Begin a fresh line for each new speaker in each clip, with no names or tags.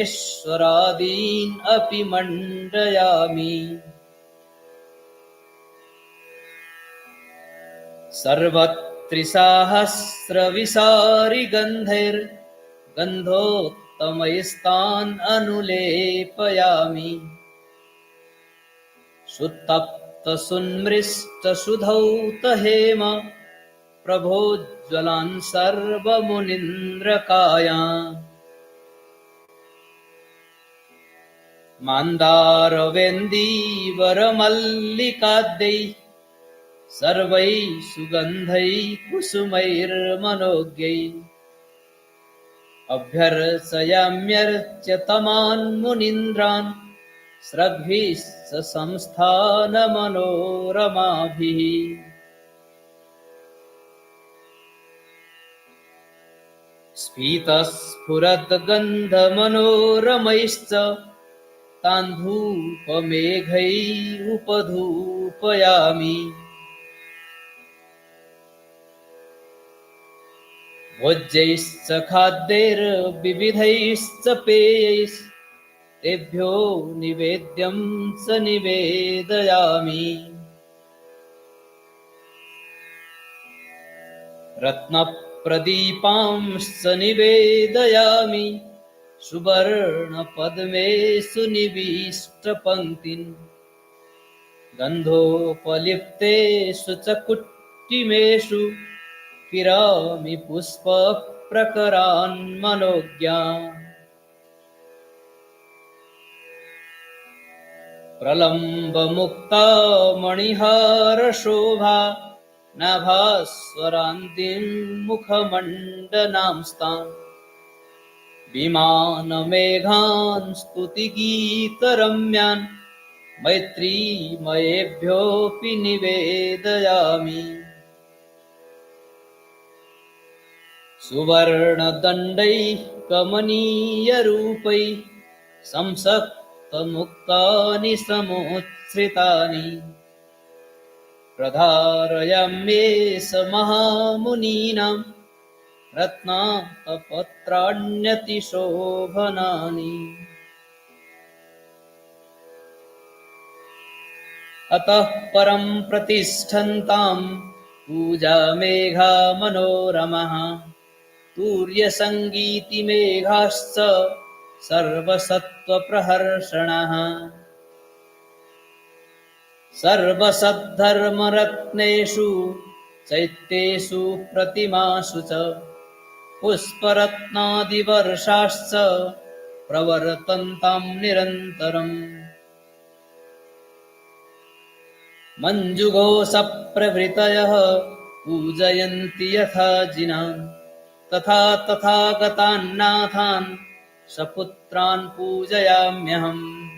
ईश्वरादीन् अपि मण्डयामि। सर्वत्रिसाहस्रविसारिगन्धैर्गन्धोत्तमैस्तान् अनुलेपयामि। सुतप्तसुन्मृष्टसुधौतहेम प्रभोज्ज्वलान् सर्वमुनीन्द्रकायान्। मान्दारवेन्दीवरमल्लिकाद्यैः सर्वैः सुगन्धैः कुसुमैर्मनोज्ञैः अभ्यर्चयाम्यर्च्य तमान् मुनीन्द्रान् स्रग्भिः संस्थानमनोरमाभिः। स्फीतस्फुरद्गन्धमनोरमैश्च तान् धूपमेघैः उपधूपयामि। भोज्यैश्च खाद्यैर्विविधैश्च पेयैः तेभ्यो निवेद्यं च निवेदयामि। रत्नप्रदीपांश्च निवेदयामि सुवर्णपद्मेषु निविष्टपङ्क्तिन्। गन्धोपलिप्तेषु च कुट्टिमेषु किरामि पुष्पप्रकरान् मनोज्ञान्। प्रलम्बमुक्ता मणिहारशोभा नाभास्वरान्तिं मुखमण्डनांस्तान्। विमानमेघान् स्तुतिगीतरम्यान् मैत्रीमयेभ्योऽपि निवेदयामि। सुवर्णदण्डैः कमनीयरूपैः संसक्तमुक्तानि समुच्छ्रितानि प्रधारयाम्येष महामुनीनां रत्नाकरपत्राण्यतिशोभनानि। अतः परं प्रतिष्ठन्तां पूजामेघा मनोरमः तूर्यसङ्गीतिमेघाश्च सर्वसत्त्वप्रहर्षणः। सर्वसद्धर्मरत्नेषु चैत्येषु प्रतिमासु च पुष्परत्नादिवर्षाश्च प्रवर्तन्तां निरन्तरम्। मञ्जुघोषप्रभृतयः पूजयन्ति यथा जिनान् तथा तथागतान् नाथान् सपुत्रान् पूजयाम्यहम्।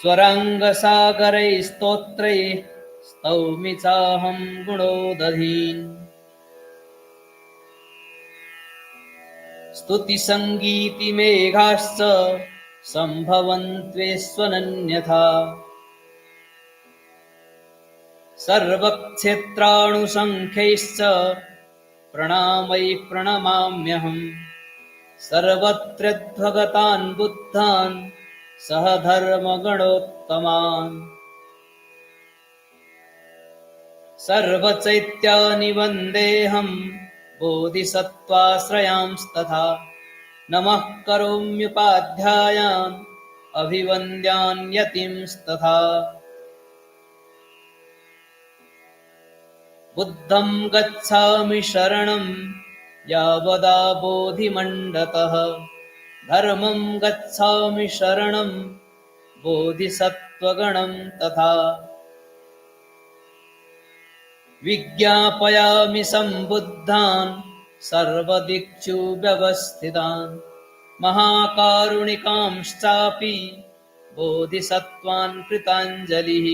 स्वराङ्गसागरैः स्तोत्रैः स्तौमि चाहं गुणोदधीन्। स्तुतिसङ्गीतिमेघाश्च सम्भवन्त्वेष्वनन्यथा। सर्वक्षेत्राणुसङ्ख्यैश्च प्रणामैः प्रणमाम्यहम्। सर्वत्रध्वगतान् बुद्धान् सह धर्मगणोत्तमान्। सर्वचैत्यानि वन्देऽहं बोधिसत्त्वाश्रयांस्तथा। नमः करोम्युपाध्यायान् अभिवन्द्यान् यतींस्तथा। बुद्धं गच्छामि शरणं यावदा बोधिमण्डतः। धर्मं गच्छामि शरणं बोधिसत्त्वगणं तथा। विज्ञापयामि सम्बुद्धान् सर्वदिक्षु व्यवस्थितान्। महाकारुणिकांश्चापि बोधिसत्त्वान् कृताञ्जलिः।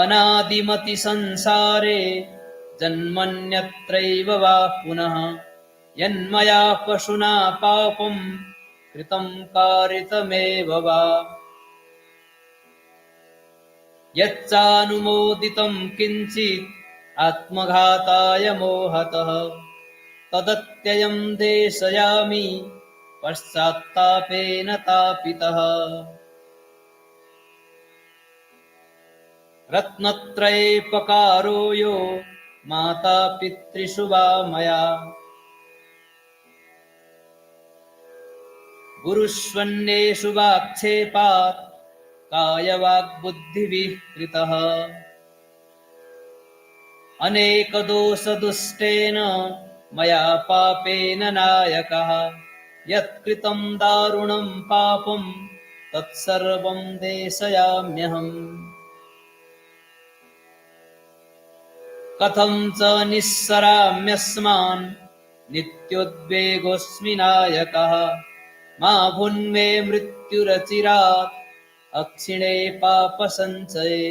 अनादिमतिसंसारे जन्मन्यत्रैव वा पुनः यन्मया पशुना पापं कृतं कारितमेव वा। यच्चानुमोदितं किञ्चित् आत्मघाताय मोहतः तदत्ययं देशयामि पश्चात्तापेन तापितः रत्नत्रयेपकारो यो माता पितृषु वा मया गुरुष्वन्येषु वाक्षेपात् कायवाग्बुद्धिभिः कृतः अनेकदोषदुष्टेन मया पापेन नायकः यत्कृतं दारुणं पापं तत्सर्वं देशयाम्यहम् कथं च निःसराम्यस्मान् नित्योद्वेगोऽस्मि नायकः मा भुन्मे मृत्युरचिरात् अक्षिणे पापसञ्चये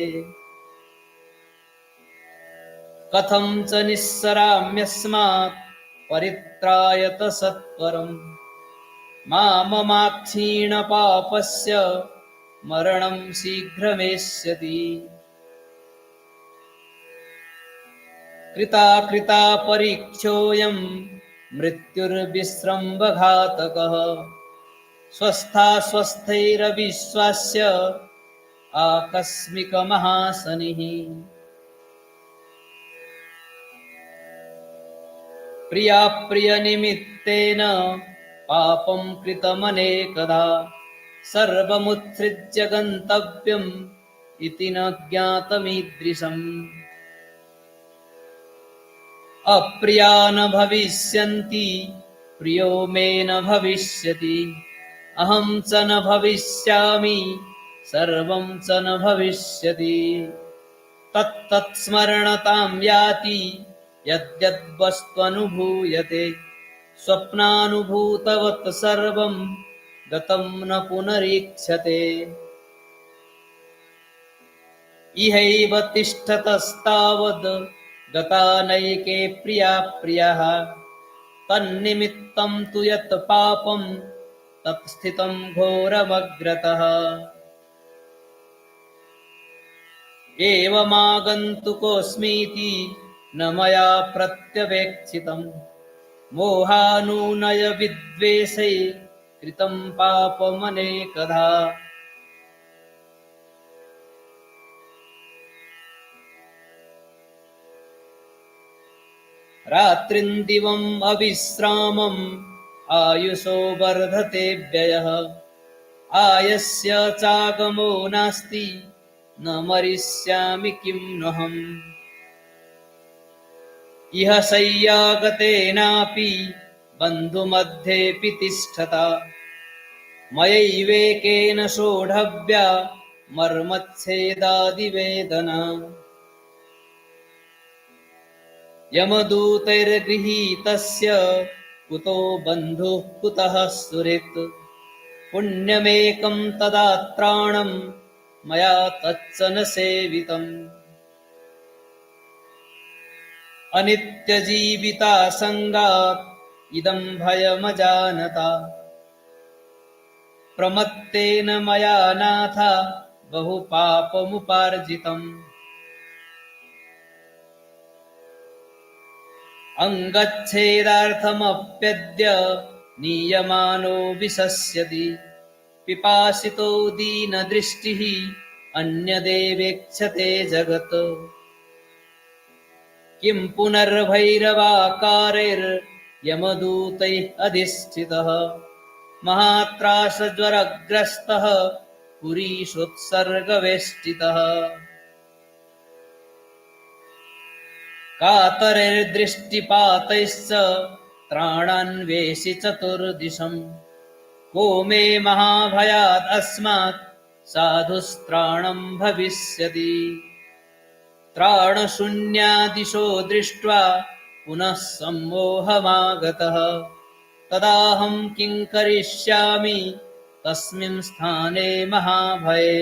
कथं च निःसराम्यस्मात् परित्रायत सत्वरम् माममाक्षीणपापस्य मरणं शीघ्रमेष्यति कृता परीक्षोऽयं मृत्युर्विस्रम्भघातकः स्वस्थैरविश्वास्य आकस्मिकमहाशनिः प्रियाप्रियनिमित्तेन पापं कृतमनेकधा सर्वमुत्सृज्य गन्तव्यम् इति न ज्ञातमीदृशम् अप्रिया न भविष्यन्ति प्रियो मे न भविष्यति अहं च न भविष्यामि सर्वं च न भविष्यति तत्तत् स्मरणतां याति यद्यद्वस्त्वनुभूयते स्वप्नानुभूतवत् सर्वं गतं न पुनरीक्षते इहैव तिष्ठतस्तावद् गता नैके प्रियाः तन्निमित्तं तु यत् पापं तत् स्थितं घोरमग्रतः एवमागन्तुकोऽस्मीति न मया प्रत्यवेक्षितम् मोहानुनयविद्वेषै कृतं पापमनेकधा रात्रिन्दिवम् अविश्रामम् आयुषो वर्धते व्ययः आयस्य चागमो नास्ति न मरिष्यामि किं नहम् इह शय्यागतेनापि बन्धुमध्येऽपि तिष्ठता मयैवेकेन सोढव्या मर्मच्छेदादिवेदना यमदूतैर्गृहीतस्य कुतो बन्धुः कुतः सुहृत् पुण्यमेकं तदात्राणं मया तच्च न सेवितम् अनित्यजीवितासङ्गात् इदं भयमजानता प्रमत्तेन मया नाथ बहुपापमुपार्जितम् अङ्गच्छेदार्थमप्यद्य नीयमानो विशस्यति पिपासितो दीनदृष्टिः अन्यदेवेक्षते जगत् किं पुनर्भैरवाकारैर्यमदूतैः अधिष्ठितः महात्रासज्वरग्रस्तः पुरीषोत्सर्गवेष्टितः कातरैर्दृष्टिपातैश्च त्राणान्वेषि चतुर्दिशम् को मे महाभयात् अस्मात् साधुस्त्राणं भविष्यति त्राणशून्यादिशो दृष्ट्वा पुनः सम्मोहमागतः तदाहं किं करिष्यामि तस्मिन् स्थाने महाभये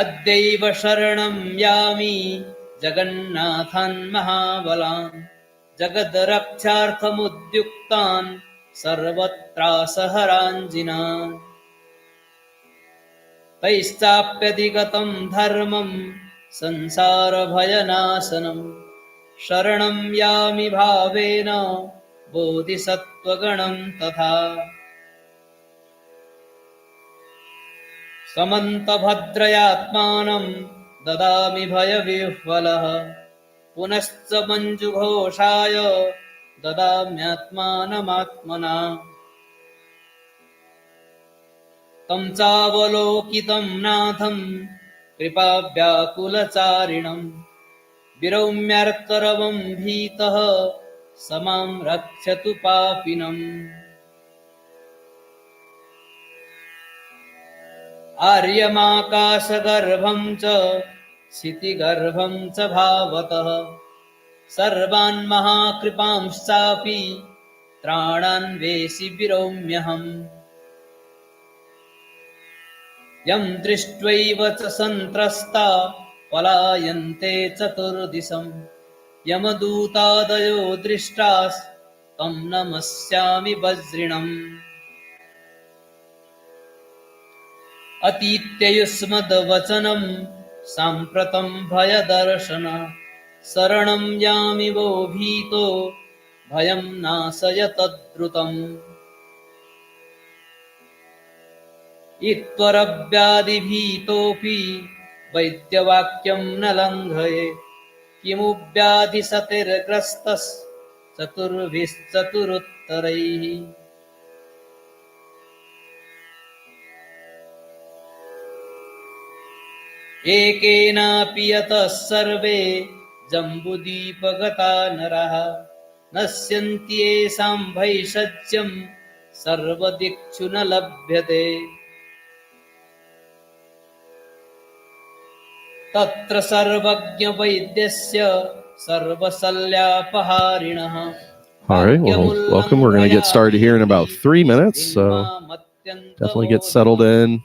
अद्यैव शरणं यामि जगन्नाथान् महाबलान् जगद्रक्षार्थमुद्युक्तान् सर्वत्रासहराञ्जिनान् तैश्चाप्यधिगतं धर्मं संसारभयनाशनं शरणं यामि भावेन बोधिसत्त्वगणं तथा समन्तभद्रयात्मानं ददामि भयविह्वलः पुनश्च मञ्जुघोषाय ददाम्यात्मानमात्मना तं चावलोकितं नाथं कृपाव्याकुलचारिणं विरौम्यार्तरवं भीतः स मां रक्षतु पापिनम् आर्यमाकाशगर्भं च क्षितिगर्भं च भावतः सर्वान् महाकृपांश्चापि त्राणान्वेषि विरौम्यहम् यं दृष्ट्वैव च सन्त्रस्ता पलायन्ते चतुर्दिशं यमदूतादयो दृष्टास्तं नमस्यामि वज्रिणम् अतीत्ययुष्मद्वचनं साम्प्रतं भयदर्शन शरणं यामि वो भीतो भयं नाशय तद्रुतम् इत्वरव्याधिभीतोऽपि वैद्यवाक्यं न लङ्घये किमु व्याधिसतिर्ग्रस्तश्चतुर्भिश्चतुरुत्तरैः एकेनापि यतः सर्वे जम्बुदीपगता नरः नश्यन्ति येषां भैषज्यं सर्वदिक्षु न लभ्यते तत्र सर्वज्ञवैद्यस्य सर्वशल्यापहारिणः.
All right, well, welcome. We're going to get started here in about 3 minutes, so definitely get settled in.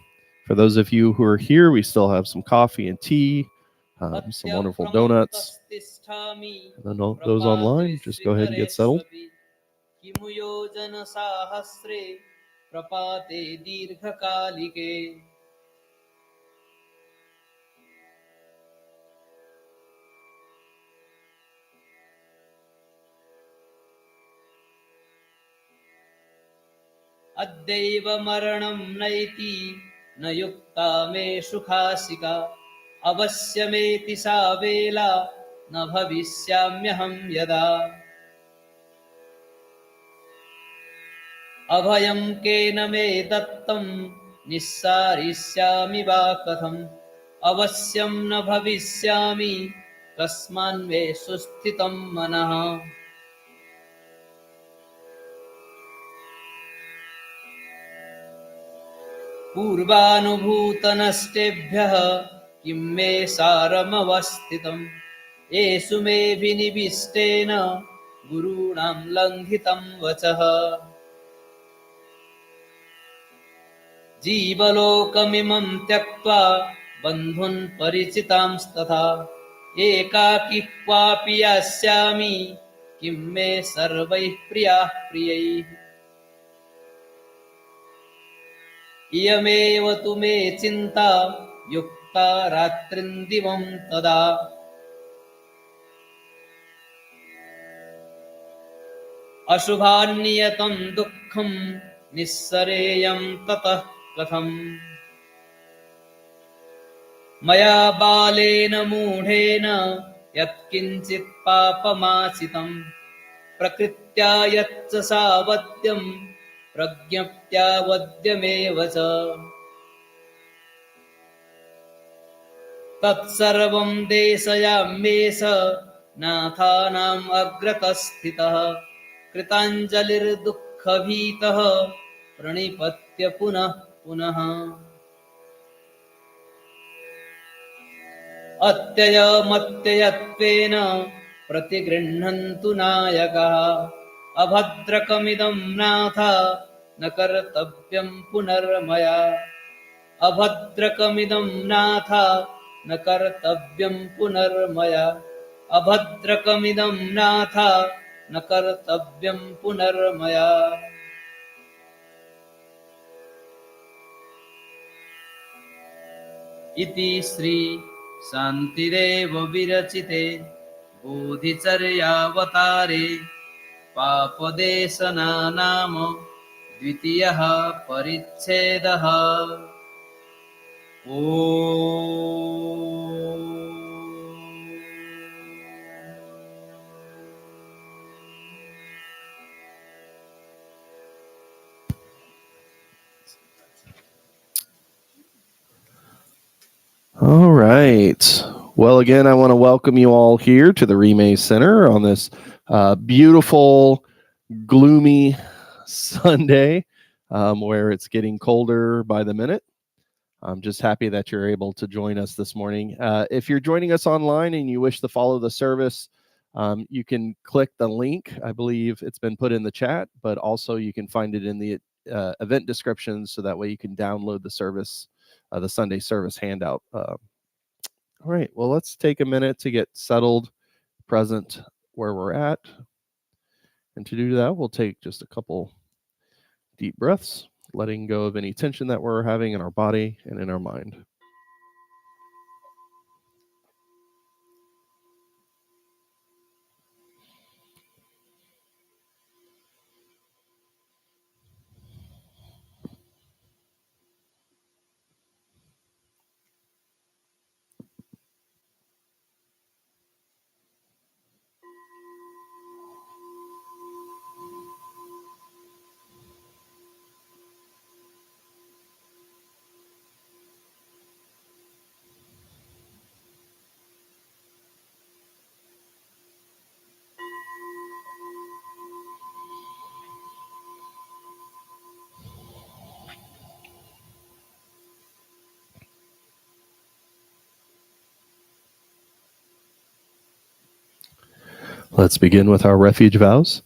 For those of you who are here, we still have some coffee and tea, some wonderful donuts. And then those online, just go ahead and get settled.
अद्यैव मरणं नैति न युक्ता मे सुखासिका अवश्यमेति सा वेला न भविष्याम्यहं यदा अभयं केन मे दत्तं निस्सारिष्यामि वा कथम् अवश्यं न भविष्यामि कस्मान्मे सुस्थितं मनः पूर्वानुभूतनष्टेभ्यः किं मे सारमवस्थितम् येषु मे विनिविष्टेन गुरूणां लङ्घितं वचः जीवलोकमिमं त्यक्त्वा बन्धुन् परिचितांस्तथा एकाकी क्वापि यास्यामि किं मे सर्वैः प्रियाः प्रियैः इयमेव तु मे चिन्ता युक्ता रात्रिन्दिवं तदा अशुभान्नियतं दुःखं निस्सरेयं ततः कथम् मया बालेन मूढेन यत्किञ्चित् पापमाचितं प्रकृत्या यच्च सावद्यं प्रज्ञप्त्यावद्यमेव च तत्सर्वं देशयाम्येष नाथानाम् अग्रतस्थितः कृताञ्जलिर्दुःखभीतः प्रणिपत्य पुनः पुनः अत्ययमत्ययत्वेन प्रतिगृह्णन्तु नायकः अभद्रकमिदं नाथ न कर्तव्यं पुनर्मया अभद्रकमिदं नाथ न कर्तव्यं पुनर्मया अभद्रकमिदं नाथ न कर्तव्यं पुनर्मया इति श्री शान्तिरेव विरचिते बोधिचर्यावतारे पापदेशना नाम द्वितीयः परिच्छेदः। ॐ
All right. Well, again, I want to welcome you all here to the Rime Center on this beautiful, gloomy Sunday where it's getting colder by the minute. I'm just happy that you're able to join us this morning. If you're joining us online and you wish to follow the service, you can click the link. I believe it's been put in the chat, but also you can find it in the event description, so that way you can download the service, the Sunday service handout. All right, well, let's take a minute to get settled, present where we're at. And to do that, we'll take just a couple deep breaths, letting go of any tension that we're having in our body and in our mind. Let's begin with our refuge vows.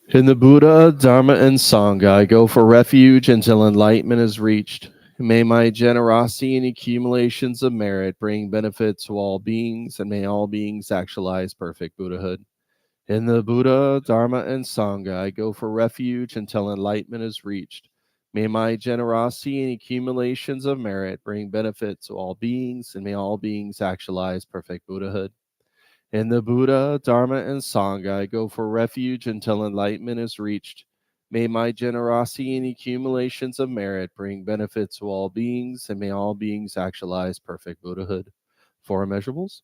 In the Buddha, Dharma, and Sangha, I go for refuge until enlightenment is reached. May my generosity and accumulations of merit bring benefit to all beings, and may all beings actualize perfect Buddhahood. In the Buddha, Dharma, and Sangha, I go for refuge until enlightenment is reached. May my generosity and accumulations of merit bring benefit to all beings, and may all beings actualize perfect Buddhahood. In the Buddha, Dharma, and Sangha, I go for refuge until enlightenment is reached. May my generosity and accumulations of merit bring benefit to all beings, and may all beings actualize perfect Buddhahood. For immeasurables,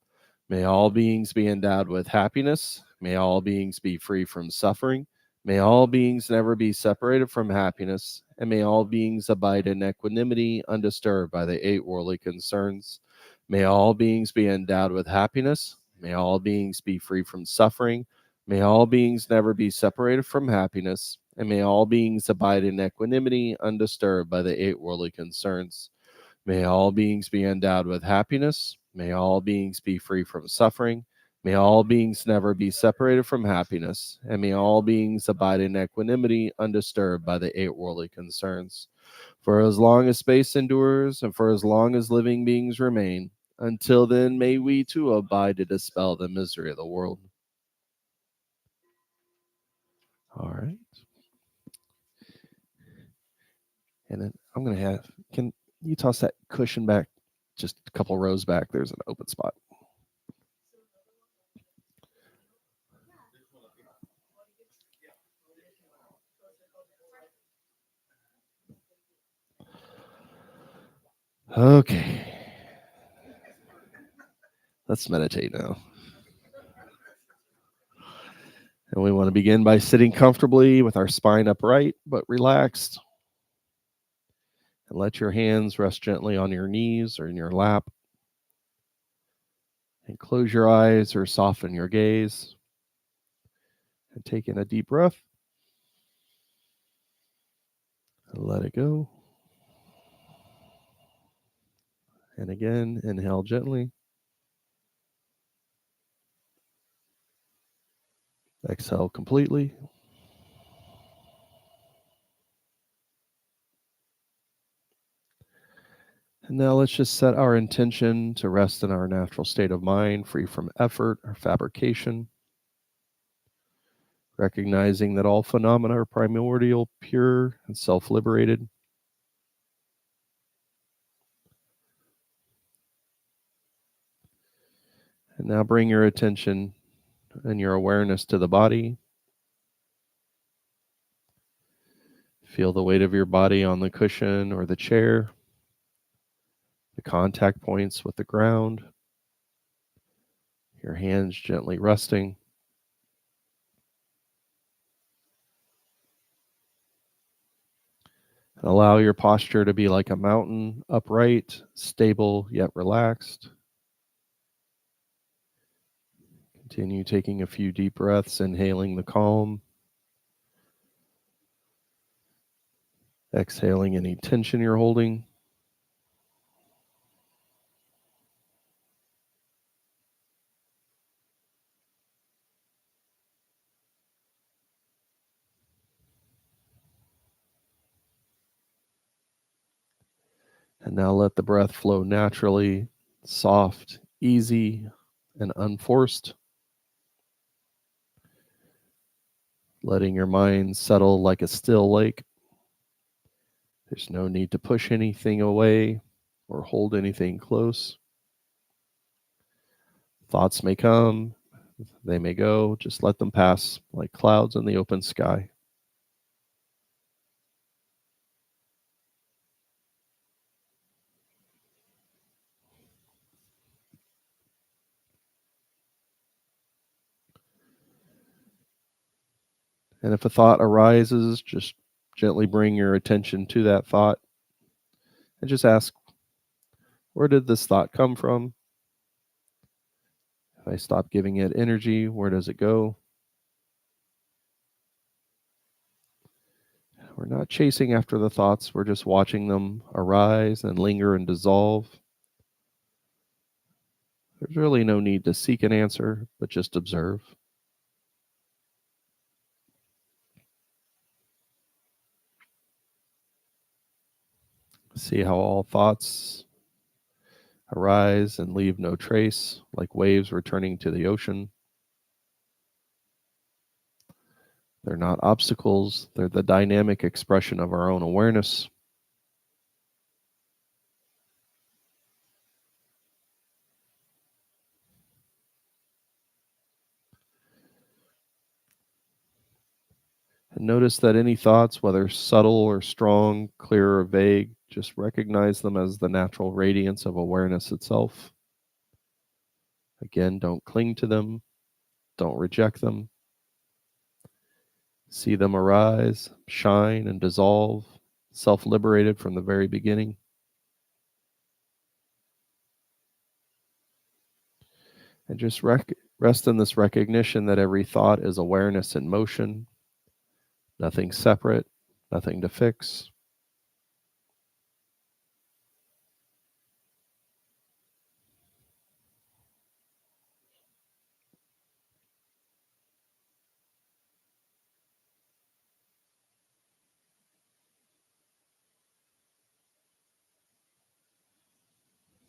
may all beings be endowed with happiness. May all beings be free from suffering. May all beings never be separated from happiness, and may all beings abide in equanimity, undisturbed by the 8 worldly concerns. May all beings be endowed with happiness. May all beings be free from suffering. May all beings never be separated from happiness, and may all beings abide in equanimity, undisturbed by the 8 worldly concerns. May all beings be endowed with happiness. May all beings be free from suffering. May all beings never be separated from happiness, and may all beings abide in equanimity, undisturbed by the 8 worldly concerns. For as long as space endures, and for as long as living beings remain, until then, may we too abide to dispel the misery of the world. All right. And then I'm going to have, can you toss that cushion back just a couple rows back? There's an open spot. Okay. Let's meditate now. And we want to begin by sitting comfortably with our spine upright but relaxed. And let your hands rest gently on your knees or in your lap. And close your eyes or soften your gaze. And take in a deep breath. And let it go. And again, inhale gently. Exhale completely. And now let's just set our intention to rest in our natural state of mind, free from effort or fabrication, recognizing that all phenomena are primordial, pure, and self-liberated. And now bring your attention and your awareness to the body. Feel the weight of your body on the cushion or the chair, the contact points with the ground, your hands gently resting. And allow your posture to be like a mountain, upright, stable, yet relaxed. Continue taking a few deep breaths, inhaling the calm, exhaling any tension you're holding. And now let the breath flow naturally, soft, easy, and unforced. Letting your mind settle like a still lake. There's no need to push anything away or hold anything close. Thoughts may come, they may go. Just let them pass like clouds in the open sky. And if a thought arises, just gently bring your attention to that thought and just ask, where did this thought come from? If I stop giving it energy, where does it go? We're not chasing after the thoughts, we're just watching them arise and linger and dissolve. There's really no need to seek an answer, but just observe. See how all thoughts arise and leave no trace, like waves returning to the ocean. They're not obstacles, they're the dynamic expression of our own awareness. And notice that any thoughts, whether subtle or strong, clear or vague, just recognize them as the natural radiance of awareness itself. Again, don't cling to them, don't reject them. See them arise, shine, and dissolve, self-liberated from the very beginning. And just rest in this recognition that every thought is awareness in motion, nothing separate, nothing to fix.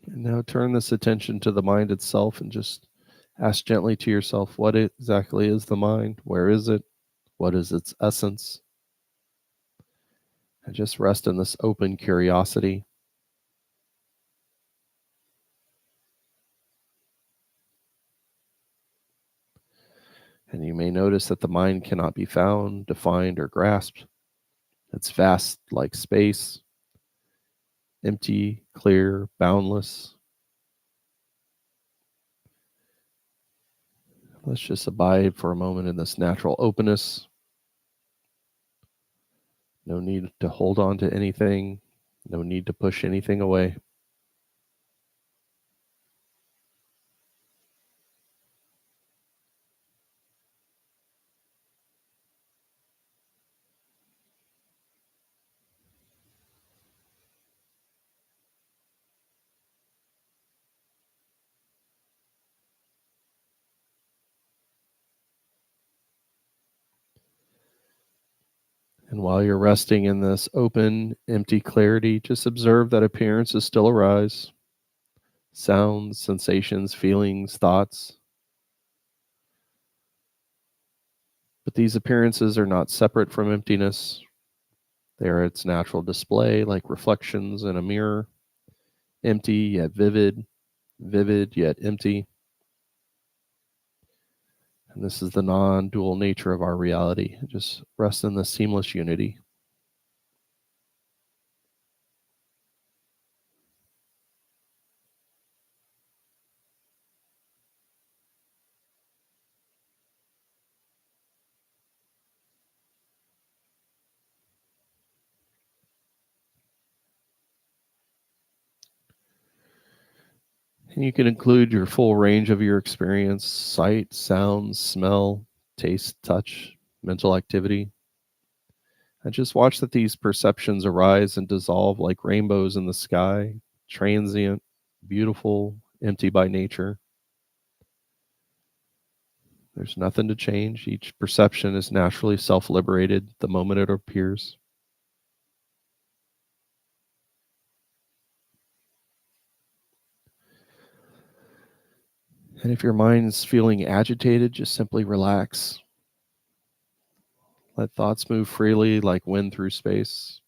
And now turn this attention to the mind itself and just ask gently to yourself, what exactly is the mind? Where is it? What is its essence? And just rest in this open curiosity. And you may notice that the mind cannot be found, defined, or grasped. It's vast like space, empty, clear, boundless. Let's just abide for a moment in this natural openness. No need to hold on to anything. No need to push anything away. And while you're resting in this open, empty clarity, just observe that appearances still arise. Sounds, sensations, feelings, thoughts. But these appearances are not separate from emptiness. They are its natural display, like reflections in a mirror, empty yet vivid, vivid yet empty. And this is the non-dual nature of our reality. Just rest in the seamless unity. And you can include your full range of your experience: sight, sound, smell, taste, touch, mental activity. And just watch that these perceptions arise and dissolve like rainbows in the sky, transient, beautiful, empty by nature. There's nothing to change. Each perception is naturally self-liberated the moment it appears. And if your mind's feeling agitated, just simply relax. Let thoughts move freely like wind through space.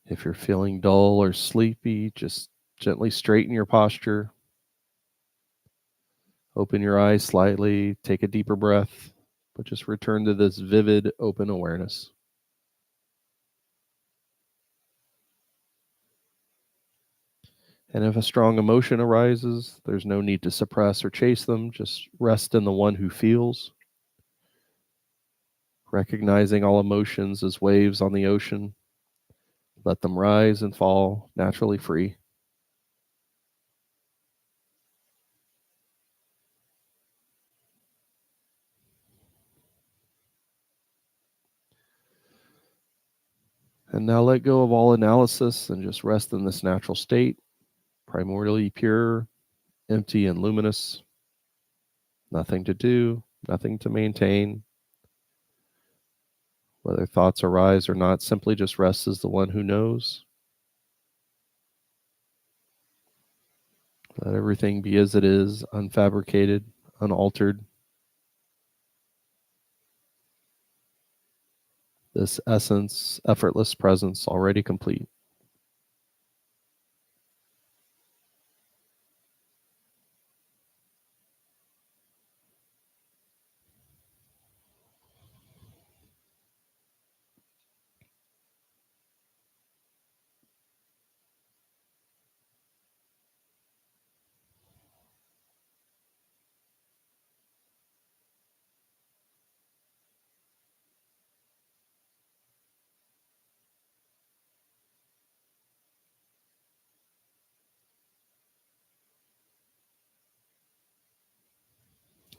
If you're feeling dull or sleepy, just gently straighten your posture. Open your eyes slightly, take a deeper breath, but just return to this vivid, open awareness. And if a strong emotion arises, there's no need to suppress or chase them. Just rest in the one who feels, recognizing all emotions as waves on the ocean. Let them rise and fall naturally free. And now let go of all analysis and just rest in this natural state, primordially pure, empty and luminous. Nothing to do, nothing to maintain. Whether thoughts arise or not, simply just rest as the one who knows. Let everything be as it is, unfabricated, unaltered. This essence, effortless presence already complete.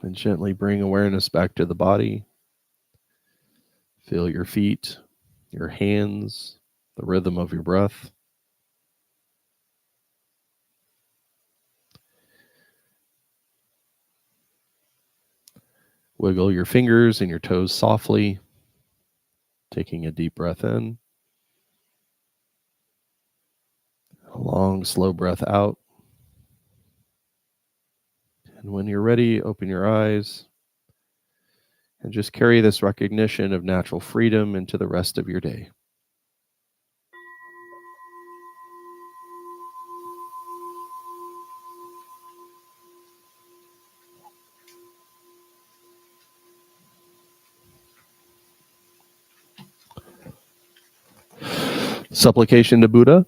And gently bring awareness back to the body. Feel your feet, your hands, the rhythm of your breath. Wiggle your fingers and your toes softly, taking a deep breath in. A long, slow breath out. And when you're ready, open your eyes and just carry this recognition of natural freedom into the rest of your day. Supplication to Buddha.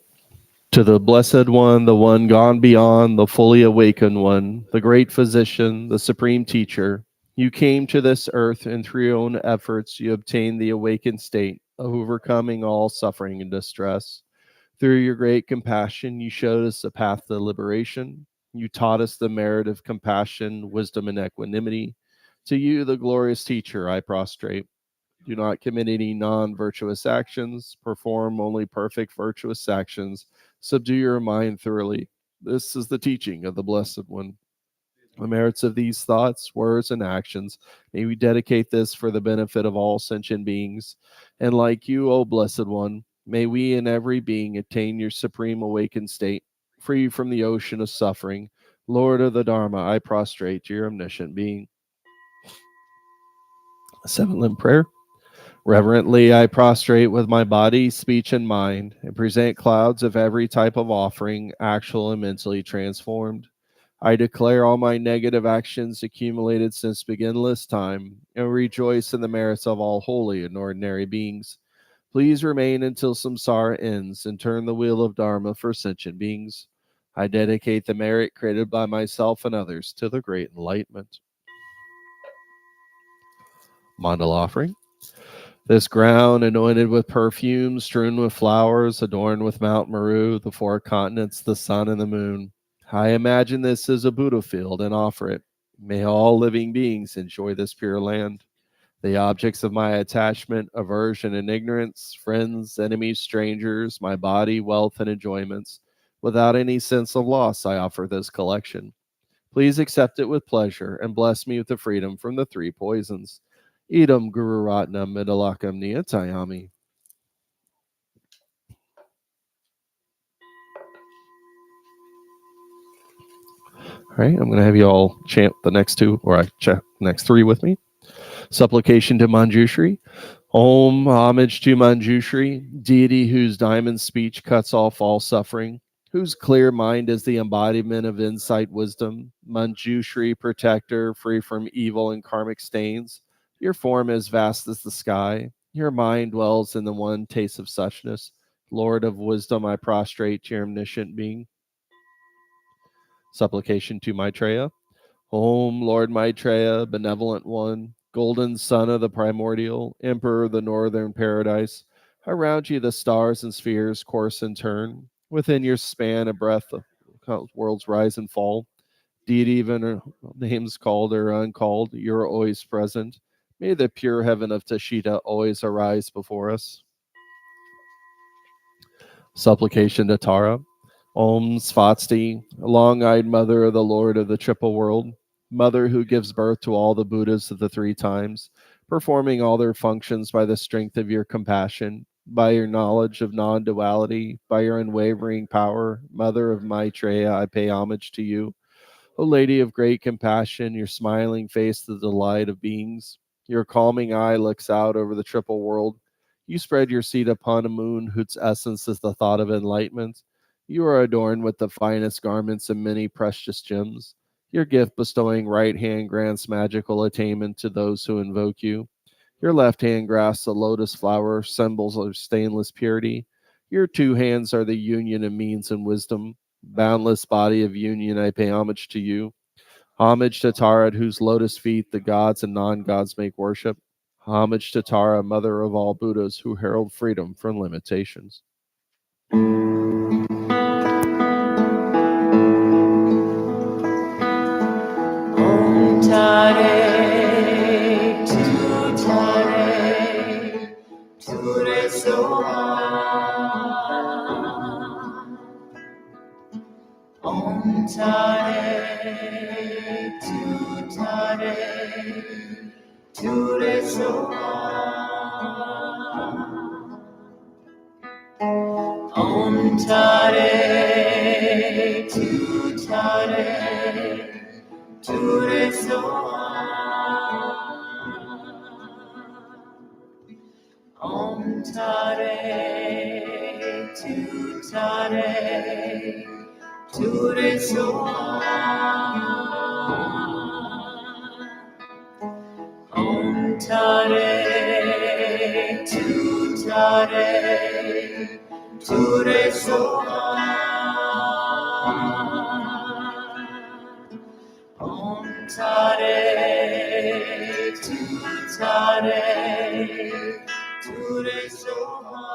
To the Blessed One, the one gone beyond, the fully awakened one, the great physician, the supreme teacher, you came to this earth and through your own efforts you obtained the awakened state of overcoming all suffering and distress. Through your great compassion, you showed us a path to liberation. You taught us the merit of compassion, wisdom, and equanimity. To you, the glorious teacher, I prostrate. Do not commit any non-virtuous actions. Perform only perfect virtuous actions. Subdue your mind thoroughly. This is the teaching of the Blessed One. The merits of these thoughts, words, and actions, may we dedicate this for the benefit of all sentient beings. And like you, O Blessed One, may we and every being attain your supreme awakened state, free from the ocean of suffering. Lord of the Dharma, I prostrate to your omniscient being. Seven limb prayer. Reverently, I prostrate with my body, speech, and mind, and present clouds of every type of offering, actual and mentally transformed. I declare all my negative actions accumulated since beginless time, and rejoice in the merits of all holy and ordinary beings. Please remain until samsara ends and turn the wheel of Dharma for sentient beings. I dedicate the merit created by myself and others to the great enlightenment. Mandala offering. This ground anointed with perfume, strewn with flowers, adorned with Mount Meru, the four continents, the sun, and the moon. I imagine this as a Buddha field and offer it. May all living beings enjoy this pure land. The objects of my attachment, aversion, and ignorance, friends, enemies, strangers, my body, wealth, and enjoyments, without any sense of loss, I offer this collection. Please accept it with pleasure and bless me with the freedom from the three poisons. Idam Guru Ratnam Midalakam Niyatayami. All right, I'm going to have you all chant the next two, or next three with me. Supplication to Manjushri. Om, homage to Manjushri, deity whose diamond speech cuts off all suffering, whose clear mind is the embodiment of insight wisdom. Manjushri, protector, free from evil and karmic stains. Your form is vast as the sky. Your mind dwells in the one taste of suchness. Lord of wisdom, I prostrate to your omniscient being. Supplication to Maitreya. Om, Lord Maitreya, benevolent one, golden son of the primordial, emperor of the northern paradise. Around you the stars and spheres course and turn. Within your span a breath of worlds rise and fall. Deity, even names called or uncalled, you're always present. May the pure heaven of Tashita always arise before us. Supplication to Tara. Om Svasti, long-eyed mother of the Lord of the triple world, mother who gives birth to all the Buddhas of the three times, performing all their functions by the strength of your compassion, by your knowledge of non-duality, by your unwavering power. Mother of Maitreya, I pay homage to you. O Lady of great compassion, your smiling face the delight of beings. Your calming eye looks out over the triple world. You spread your seat upon a moon whose essence is the thought of enlightenment. You are adorned with the finest garments and many precious gems. Your gift bestowing right hand grants magical attainment to those who invoke you. Your left hand grasps a lotus flower, symbols of stainless purity. Your two hands are the union of means and wisdom. Boundless body of union, I pay homage to you. Homage to Tara, at whose lotus feet the gods and non-gods make worship. Homage to Tara, mother of all Buddhas who herald freedom from limitations.
Om Tare, Tu Tare, Ture Soha. Om Tare, Tu Tare, Ture Soha. Om Tare, Tu Tare, Ture Soha. Om Tare, Tu Tare, Ture Soha. Om Tare, Tu Tare, Ture Soha. Om Tare, Tu Tare, Ture Soha.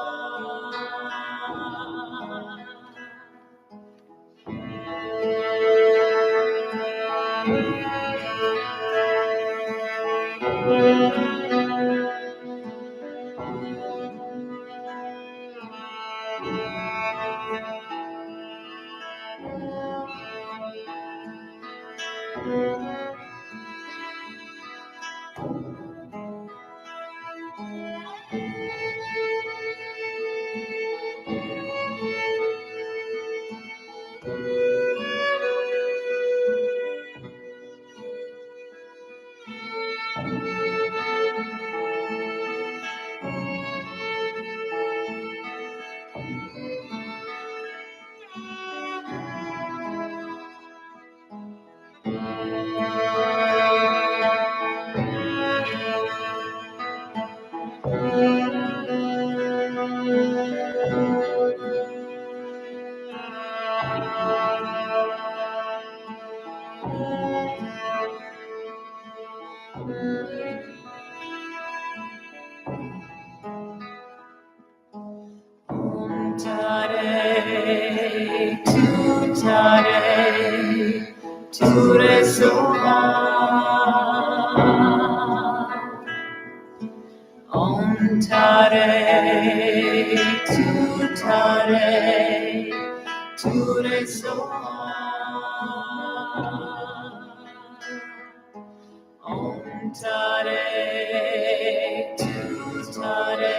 Tare, Ture Soha. Om Tare, Tu Tare, Ture Soha. Om Tare, Tu Tare,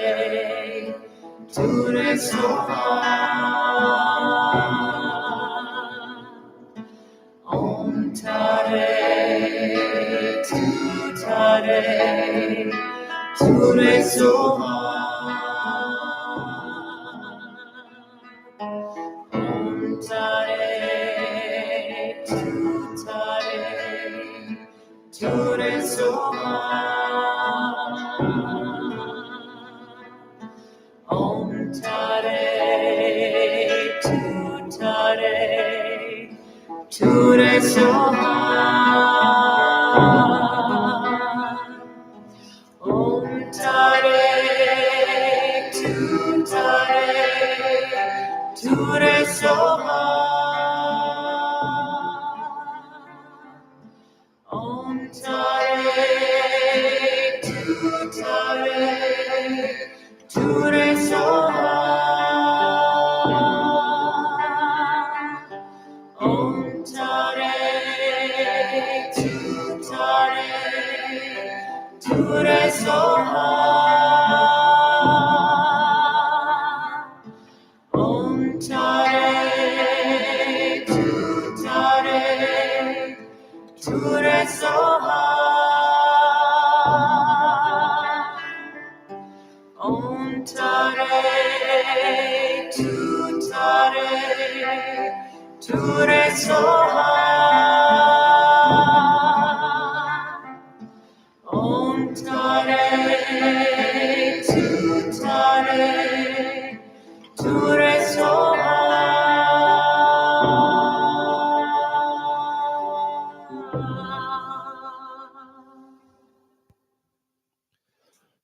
Ture Soha. Om Tare, Tu Tare, Ture Soha. Om Tare, Tu Tare, Ture Soha. Om Tare, Tu Tare, Ture Soha. Om Tare, Tu Tare, Ture Soha. Om Tare, Tu Tare, Ture Soha. Om Tare, Tu Tare, Ture Soha. Om Tare, Tu Tare, Ture Soha. Om Tare, Tu Tare, Ture Soha. Om Tare, Tu Tare, Ture Soha.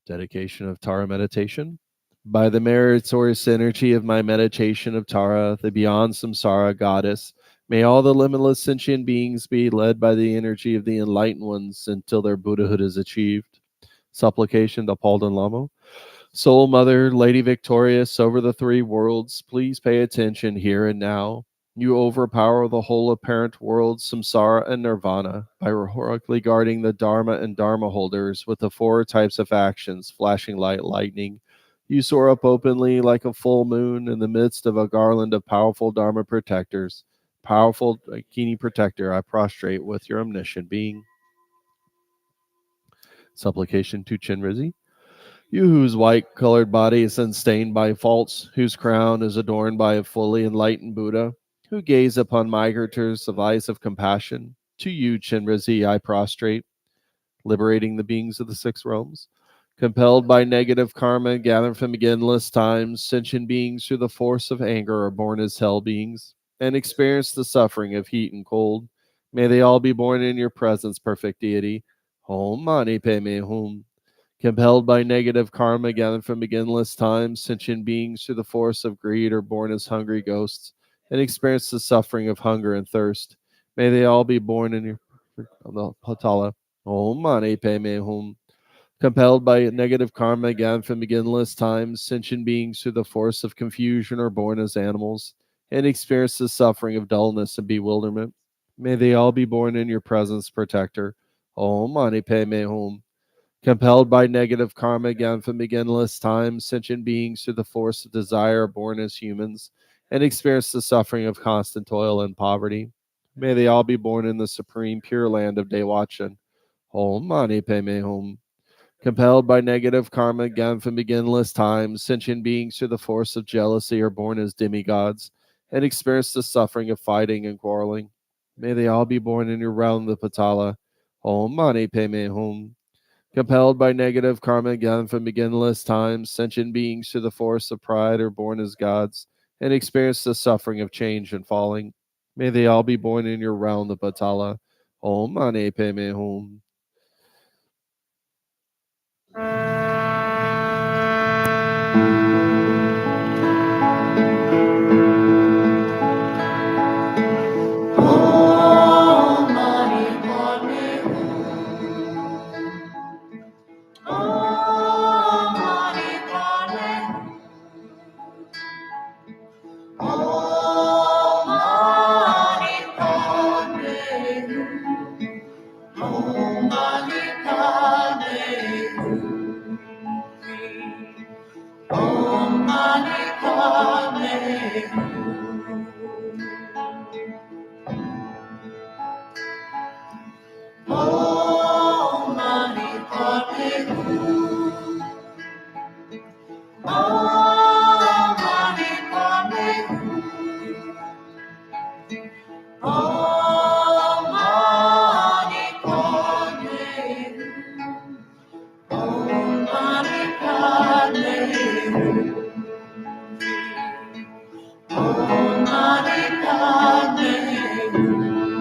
Dedication of Tara meditation. By the meritorious energy of my meditation of Tara, the beyond samsara goddess, may all the limitless sentient beings be led by the energy of the enlightened ones until their Buddhahood is achieved. Supplication to Palden Lamo. Soul Mother, Lady Victorious over the three worlds, please pay attention here and now. You overpower the whole apparent worlds, samsara and nirvana, by heroically guarding the Dharma and Dharma holders with the four types of actions, flashing light, lightning. You soar up openly like a full moon in the midst of a garland of powerful Dharma protectors. Powerful Kini protector, I prostrate with your omniscient being. Supplication to Chenrezig. You whose white-colored body is unstained by faults, whose crown is adorned by a fully enlightened Buddha, who gaze upon migrators of eyes of compassion, to you, Chenrezig, I prostrate, liberating the beings of the six realms. Compelled by negative karma gathered from endless times, sentient beings through the force of anger are born as hell beings, and experience the suffering of heat and cold. May they all be born in your presence, perfect deity. Om Mani Padme Hum. Compelled by negative karma gathered from beginless times, sentient beings through the force of greed are born as hungry ghosts and experience the suffering of hunger and thirst. May they all be born in your Patala. Om Mani Padme Hum. Compelled by negative karma gathered from beginless times, sentient beings through the force of confusion are born as animals and experience the suffering of dullness and bewilderment. May they all be born in your presence, protector. Om Mani Padme Hum. Compelled by negative karma again from beginless times, sentient beings through the force of desire are born as humans and experience the suffering of constant toil and poverty. May they all be born in the supreme pure land of Dewachan. Om Mani Padme Hum. Compelled by negative karma again from beginless times, sentient beings through the force of jealousy are born as demigods and experience the suffering of fighting and quarreling. May they all be born in your realm, the Patala. Om Mani Padme Hum. Compelled by negative karma again from beginless times, sentient beings through the force of pride are born as gods and experience the suffering of change and falling. May they all be born in your realm, the Patala. Om Mani Padme Hum.
Om Mani Padme Hum. Om Mani Padme Hum. Om Mani Padme Hum.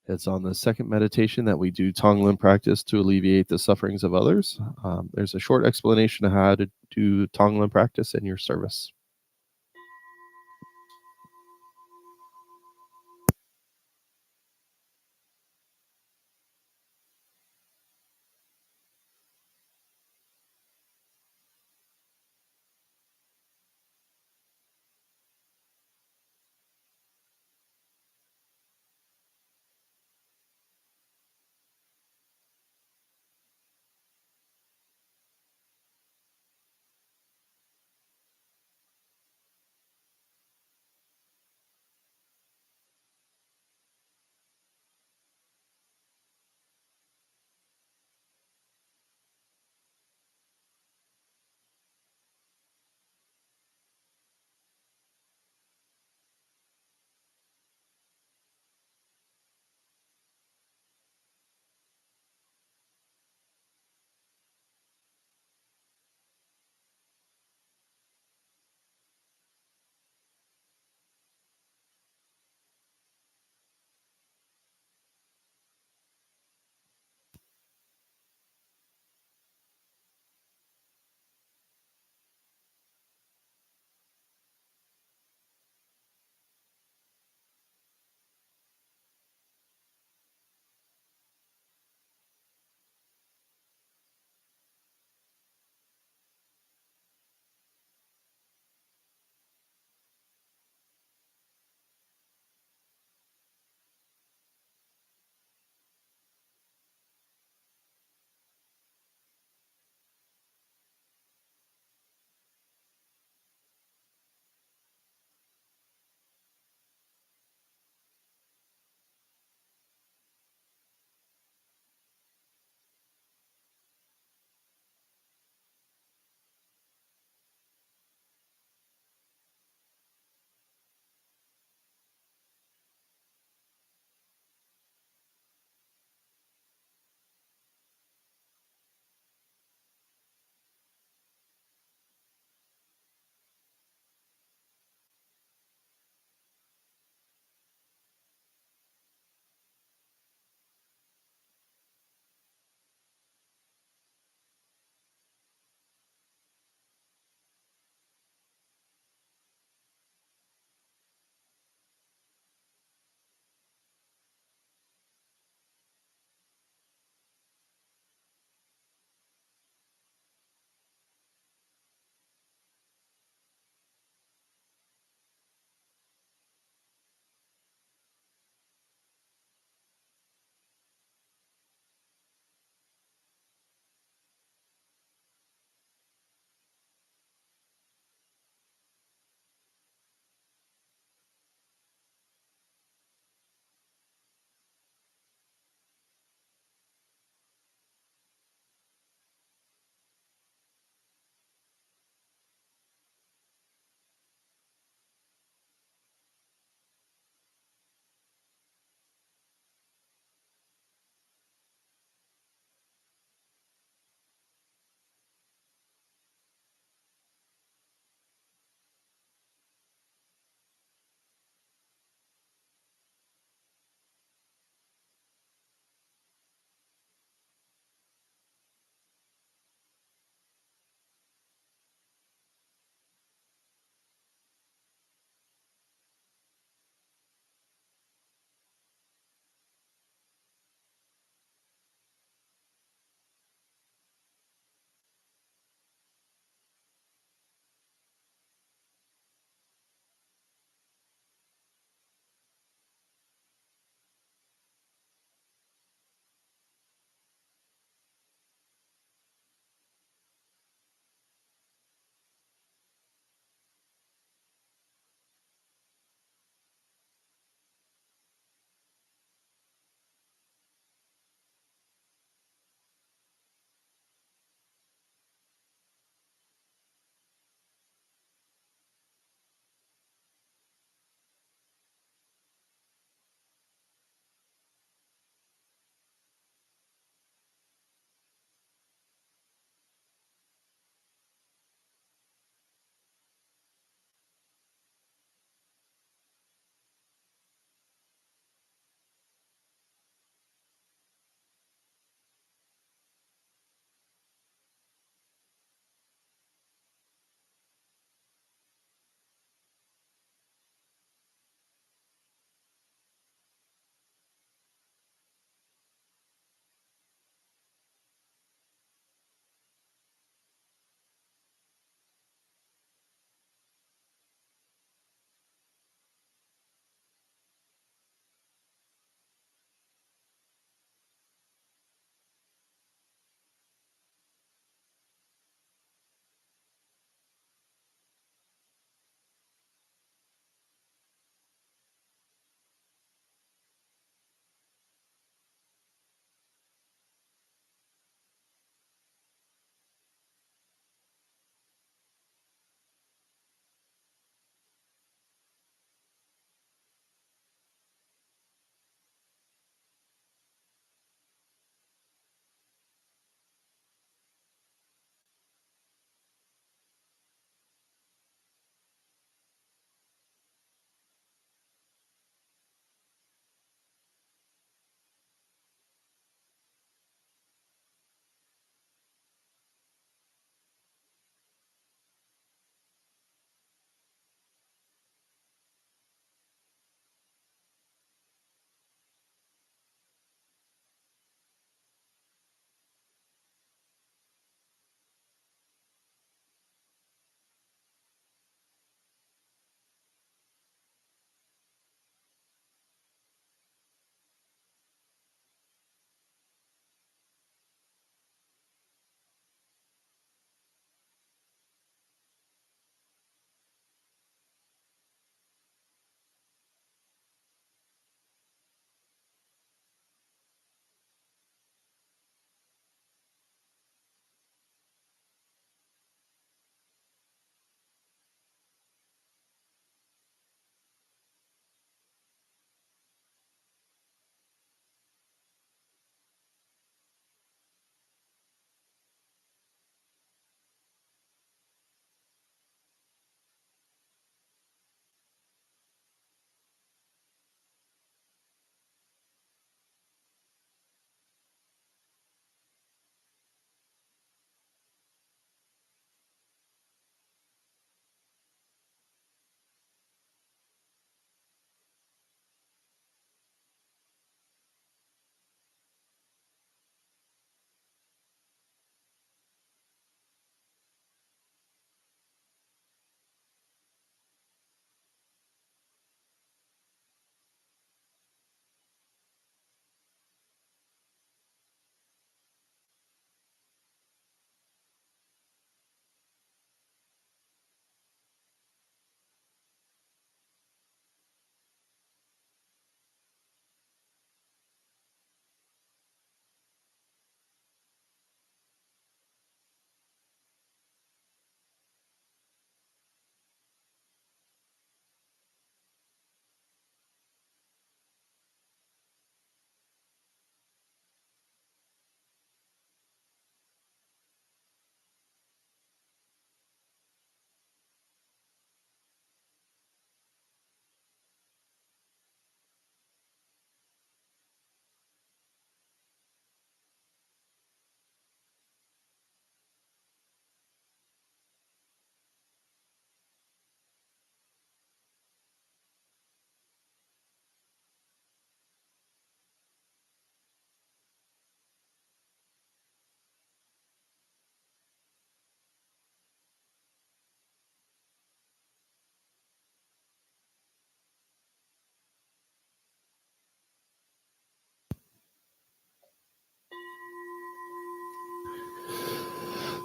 It's on the second meditation that we do Tonglen practice to alleviate the sufferings of others. There's a short explanation of how to do Tonglen practice in your service.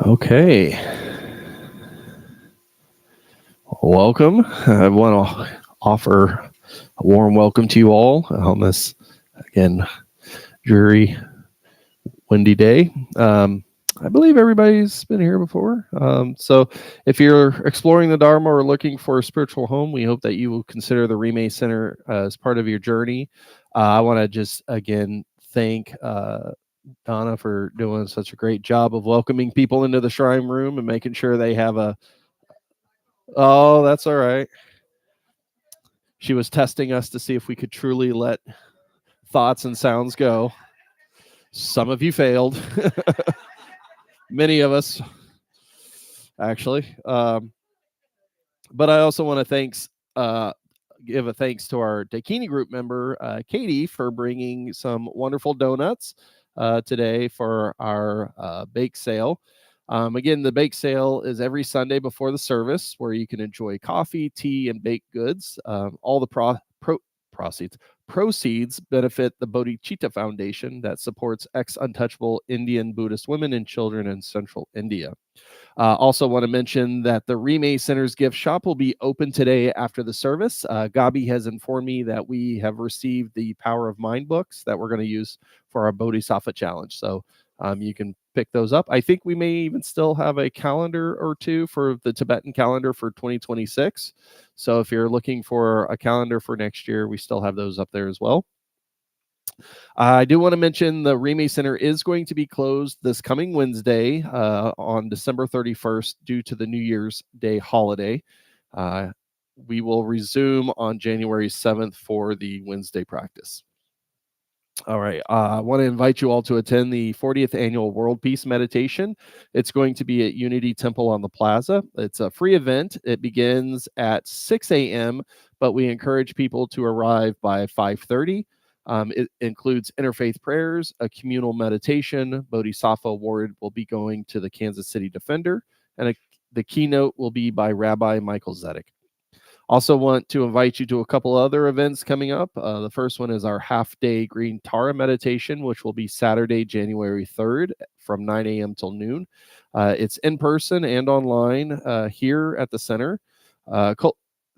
Okay. Welcome. I want to offer a warm welcome to you all on this, again, dreary, windy day. I believe everybody's been here before. So if you're exploring the Dharma or looking for a spiritual home, we hope that you will consider the Rime Center as part of your journey. I want to just, again, thank Donna for doing such a great job of welcoming people into the shrine room and making sure they have a... Oh, that's all right. She was testing us to see if we could truly let thoughts and sounds go. Some of you failed. Many of us, actually. But I also want to give a thanks to our Dakini group member, Katie, for bringing some wonderful donuts today for our bake sale. Again, the bake sale is every Sunday before the service, where you can enjoy coffee, tea, and baked goods. All the proceeds benefit the Bodhicitta Foundation that supports ex-untouchable Indian Buddhist women and children in central India. Also want to mention that the Rime Center's gift shop will be open today after the service. Gabi has informed me that we have received the Power of Mind books that we're going to use for our Bodhisattva challenge. So you can pick those up. I think we may even still have a calendar or two for the Tibetan calendar for 2026. So if you're looking for a calendar for next year, we still have those up there as well. I do want to mention the Rime Center is going to be closed this coming Wednesday on December 31st due to the New Year's Day holiday. We will resume on January 7th for the Wednesday practice. All right. I want to invite you all to attend the 40th Annual World Peace Meditation. It's going to be at Unity Temple on the Plaza. It's a free event. It begins at 6 a.m., but we encourage people to arrive by 5:30. It includes interfaith prayers, a communal meditation. Bodhisattva Award will be going to the Kansas City Defender, and the keynote will be by Rabbi Michael Zedek. Also want to invite you to a couple other events coming up. The first one is our half-day Green Tara meditation, which will be Saturday, January 3rd from 9 a.m. till noon. It's in person and online here at the center.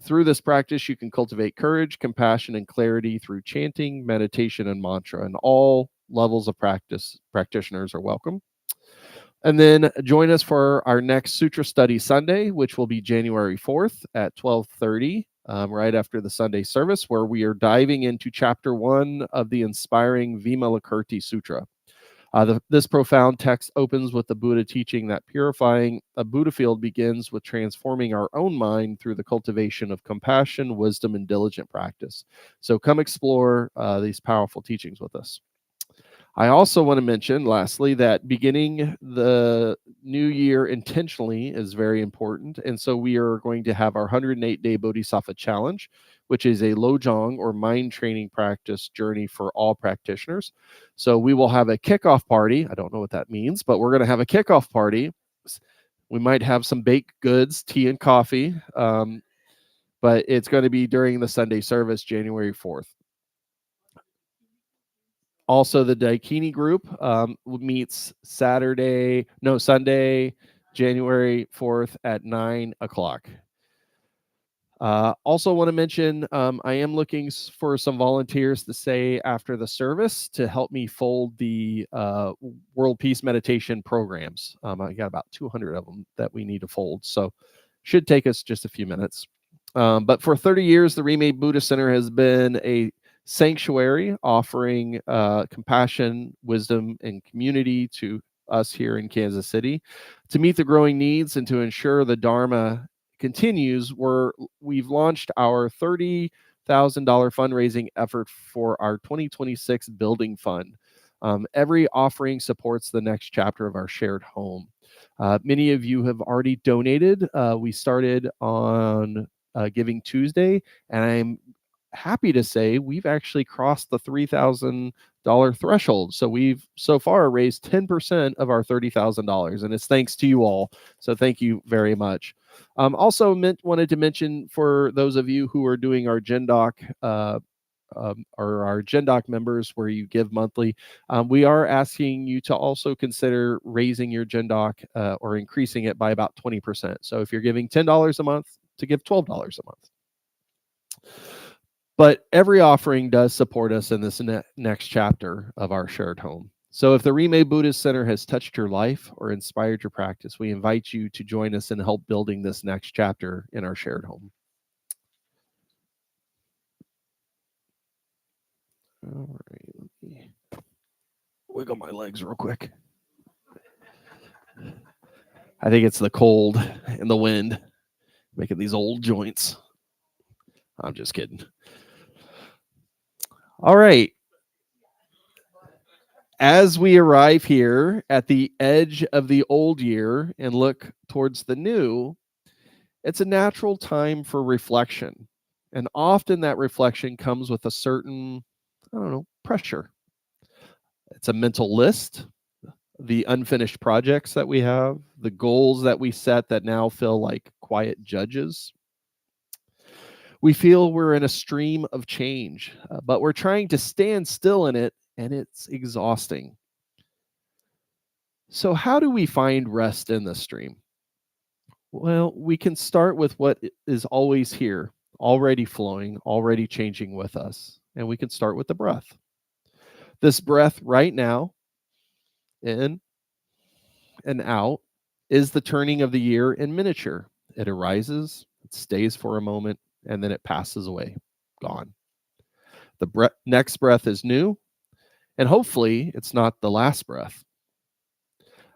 Through this practice, you can cultivate courage, compassion, and clarity through chanting, meditation, and mantra, and all levels of practitioners are welcome. And then join us for our next Sutra Study Sunday, which will be January 4th at 12:30, right after the Sunday service, where we are diving into Chapter 1 of the inspiring Vimalakirti Sutra. This profound text opens with the Buddha teaching that purifying a Buddha field begins with transforming our own mind through the cultivation of compassion, wisdom, and diligent practice. So come explore these powerful teachings with us. I also want to mention, lastly, that beginning the new year intentionally is very important. And so we are going to have our 108-day Bodhisattva Challenge, which is a Lojong or mind training practice journey for all practitioners. So we will have a kickoff party. I don't know what that means, but we're going to have a kickoff party. We might have some baked goods, tea and coffee, but it's going to be during the Sunday service, January 4th. Also, the Daikini group meets Sunday, January 4th at 9 o'clock. Also want to mention, I am looking for some volunteers to stay after the service to help me fold the World Peace Meditation programs. I got about 200 of them that we need to fold, so should take us just a few minutes. But for 30 years, the Rime Buddhist Center has been a sanctuary offering compassion, wisdom, and community to us here in Kansas City. To meet the growing needs and to ensure the Dharma continues, we've launched our $30,000 fundraising effort for our 2026 building fund. Every offering supports the next chapter of our shared home. Many of you have already donated. We started on Giving Tuesday, and I'm happy to say we've actually crossed the $3,000 threshold. So we've so far raised 10% of our $30,000, and it's thanks to you all. So thank you very much. Also wanted to mention for those of you who are doing our GenDoc our Gendoc members, where you give monthly, we are asking you to also consider raising your Gendoc or increasing it by about 20%. So if you're giving $10 a month, to give $12 a month. But every offering does support us in this next chapter of our shared home. So if the Rime Buddhist Center has touched your life or inspired your practice, we invite you to join us in help building this next chapter in our shared home. All right, let me wiggle my legs real quick. I think it's the cold and the wind making these old joints. I'm just kidding. All right. As we arrive here at the edge of the old year and look towards the new, it's a natural time for reflection. And often that reflection comes with a certain, pressure. It's a mental list, the unfinished projects that we have, the goals that we set that now feel like quiet judges. We feel we're in a stream of change, but we're trying to stand still in it, and it's exhausting. So how do we find rest in the stream? Well, we can start with what is always here, already flowing, already changing with us. And we can start with the breath. This breath right now, in and out, is the turning of the year in miniature. It arises, it stays for a moment, and then it passes away, gone. The next breath is new, and hopefully it's not the last breath.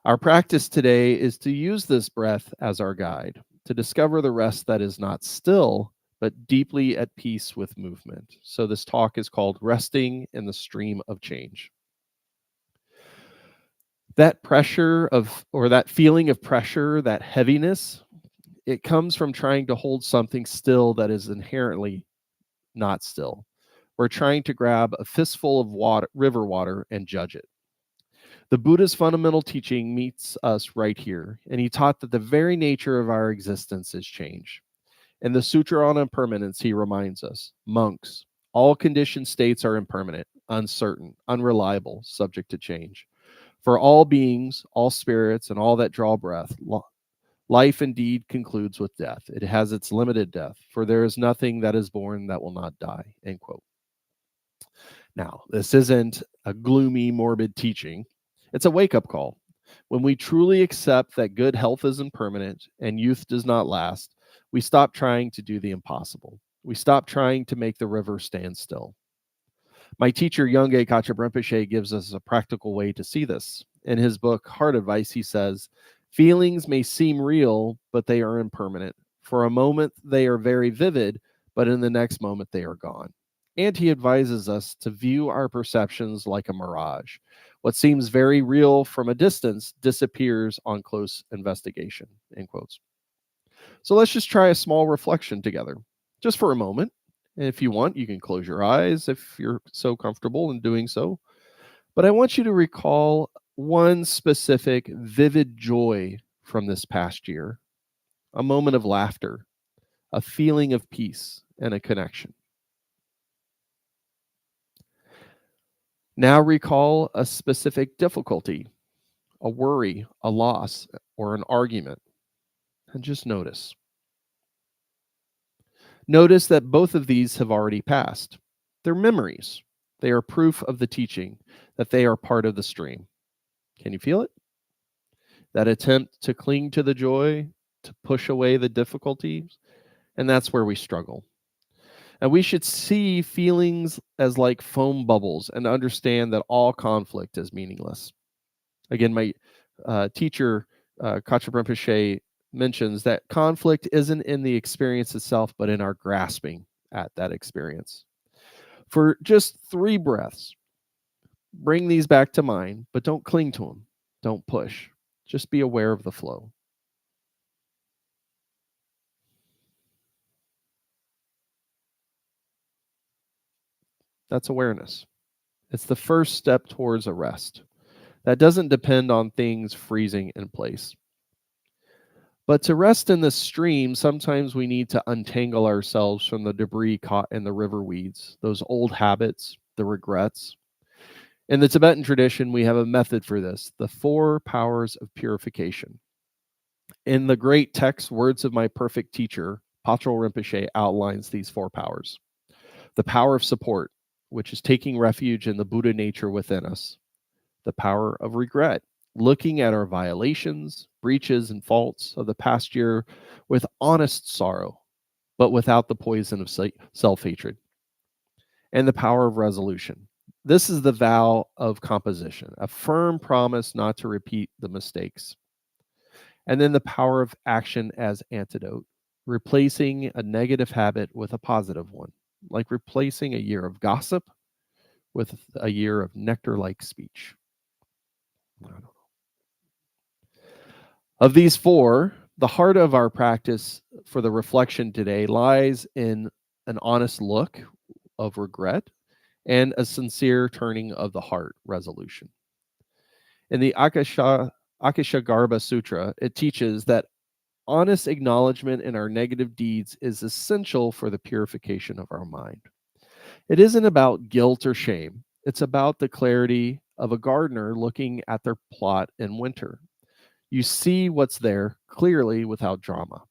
Our practice today is to use this breath as our guide, to discover the rest that is not still, but deeply at peace with movement. So this talk is called Resting in the Stream of Change. That pressure or that feeling of pressure, that heaviness, it comes from trying to hold something still that is inherently not still. We're trying to grab a fistful of water, river water, and judge it. The Buddha's fundamental teaching meets us right here, and he taught that the very nature of our existence is change. In the Sutra on Impermanence, he reminds us, monks, all conditioned states are impermanent, uncertain, unreliable, subject to change. For all beings, all spirits, and all that draw breath, life indeed concludes with death. It has its limited death, for there is nothing that is born that will not die, end quote. Now, this isn't a gloomy, morbid teaching. It's a wake-up call. When we truly accept that good health is impermanent and youth does not last, we stop trying to do the impossible. We stop trying to make the river stand still. My teacher, Yongey Kacha Rinpoche, gives us a practical way to see this. In his book, Heart Advice, he says, feelings may seem real, but they are impermanent. For a moment, they are very vivid, but in the next moment, they are gone. And he advises us to view our perceptions like a mirage. What seems very real from a distance disappears on close investigation, end quotes. So let's just try a small reflection together, just for a moment. And if you want, you can close your eyes if you're so comfortable in doing so. But I want you to recall one specific vivid joy from this past year, a moment of laughter, a feeling of peace, and a connection. Now recall a specific difficulty, a worry, a loss, or an argument, and just notice. Notice that both of these have already passed. They're memories. They are proof of the teaching, that they are part of the stream. Can you feel it? That attempt to cling to the joy, to push away the difficulties, and that's where we struggle. And we should see feelings as like foam bubbles and understand that all conflict is meaningless. Again, my teacher, Kacha Rinpoche, mentions that conflict isn't in the experience itself, but in our grasping at that experience. For just 3 breaths, bring these back to mind, but don't cling to them. Don't push. Just be aware of the flow. That's awareness. It's the first step towards a rest. That doesn't depend on things freezing in place. But to rest in the stream, sometimes we need to untangle ourselves from the debris caught in the river weeds, those old habits, the regrets. In the Tibetan tradition, we have a method for this, the 4 powers of purification. In the great text, Words of My Perfect Teacher, Patrul Rinpoche outlines these 4 powers. The power of support, which is taking refuge in the Buddha nature within us. The power of regret, looking at our violations, breaches, and faults of the past year with honest sorrow, but without the poison of self-hatred. And the power of resolution. This is the vow of composition, a firm promise not to repeat the mistakes. And then the power of action as antidote, replacing a negative habit with a positive one, like replacing a year of gossip with a year of nectar-like speech. I don't know. Of these 4, the heart of our practice for the reflection today lies in an honest look of regret and a sincere turning of the heart resolution. In the Akashagarbha Sutra, it teaches that honest acknowledgement in our negative deeds is essential for the purification of our mind. It isn't about guilt or shame. It's about the clarity of a gardener looking at their plot in winter. You see what's there clearly without drama.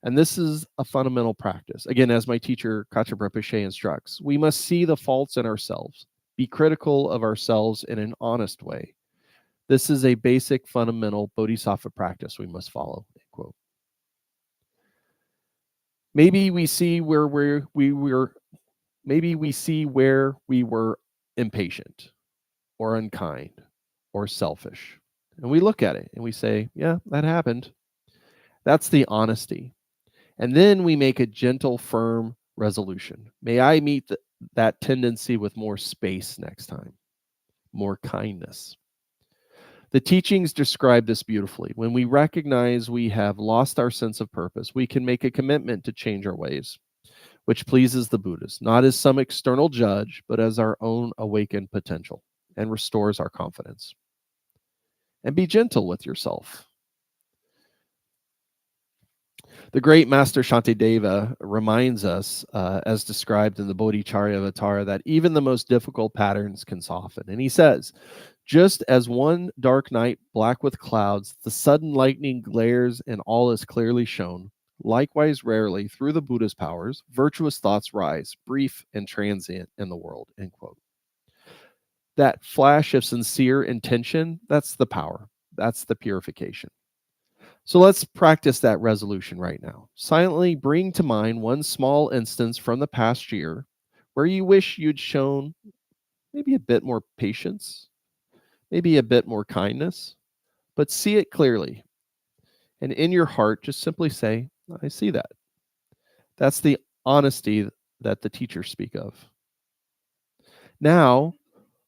And this is a fundamental practice. Again, as my teacher, Kacha Rinpoche, instructs, we must see the faults in ourselves, be critical of ourselves in an honest way. This is a basic, fundamental bodhisattva practice we must follow. End quote. Maybe we see where we were impatient or unkind or selfish. And we look at it and we say, yeah, that happened. That's the honesty. And then we make a gentle, firm resolution. May I meet that tendency with more space next time, more kindness. The teachings describe this beautifully. When we recognize we have lost our sense of purpose, we can make a commitment to change our ways, which pleases the Buddhas, not as some external judge, but as our own awakened potential, and restores our confidence. And be gentle with yourself. The great Master Shantideva reminds us, as described in the Bodhicharyavatara, that even the most difficult patterns can soften. And he says, just as one dark night black with clouds, the sudden lightning glares and all is clearly shown, likewise rarely, through the Buddha's powers, virtuous thoughts rise, brief and transient in the world, end quote. That flash of sincere intention, that's the power. That's the purification. So let's practice that resolution right now. Silently bring to mind one small instance from the past year where you wish you'd shown maybe a bit more patience, maybe a bit more kindness, but see it clearly. And in your heart, just simply say, I see that. That's the honesty that the teachers speak of. Now,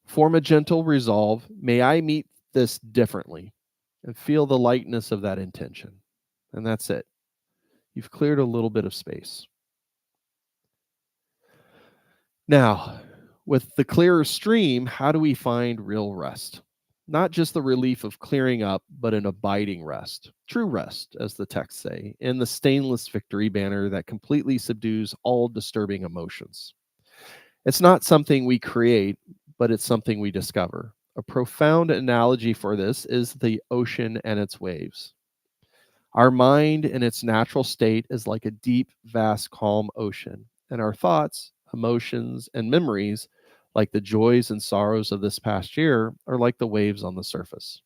form a gentle resolve. May I meet this differently, and feel the lightness of that intention. And that's it. You've cleared a little bit of space. Now, with the clearer stream, how do we find real rest? Not just the relief of clearing up, but an abiding rest. True rest, as the texts say, in the stainless victory banner that completely subdues all disturbing emotions. It's not something we create, but it's something we discover. A profound analogy for this is the ocean and its waves. Our mind in its natural state is like a deep, vast, calm ocean, and our thoughts, emotions, and memories, like the joys and sorrows of this past year, are like the waves on the surface.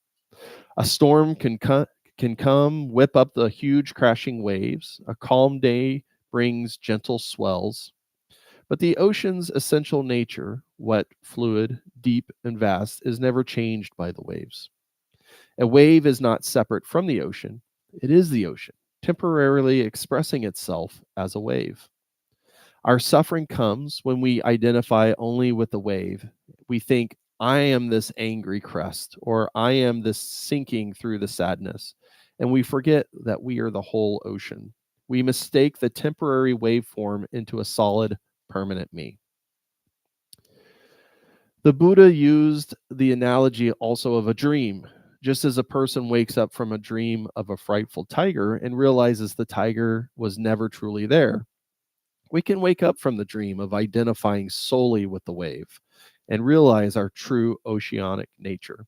A storm can come, whip up the huge crashing waves. A calm day brings gentle swells. But the ocean's essential nature, wet, fluid, deep, and vast, is never changed by the waves. A wave is not separate from the ocean. It is the ocean, temporarily expressing itself as a wave. Our suffering comes when we identify only with the wave. We think, I am this angry crest, or I am this sinking through the sadness. And we forget that we are the whole ocean. We mistake the temporary waveform into a solid, permanent me. The Buddha used the analogy also of a dream. just as a person wakes up from a dream of a frightful tiger and realizes the tiger was never truly there, we can wake up from the dream of identifying solely with the wave and realize our true oceanic nature.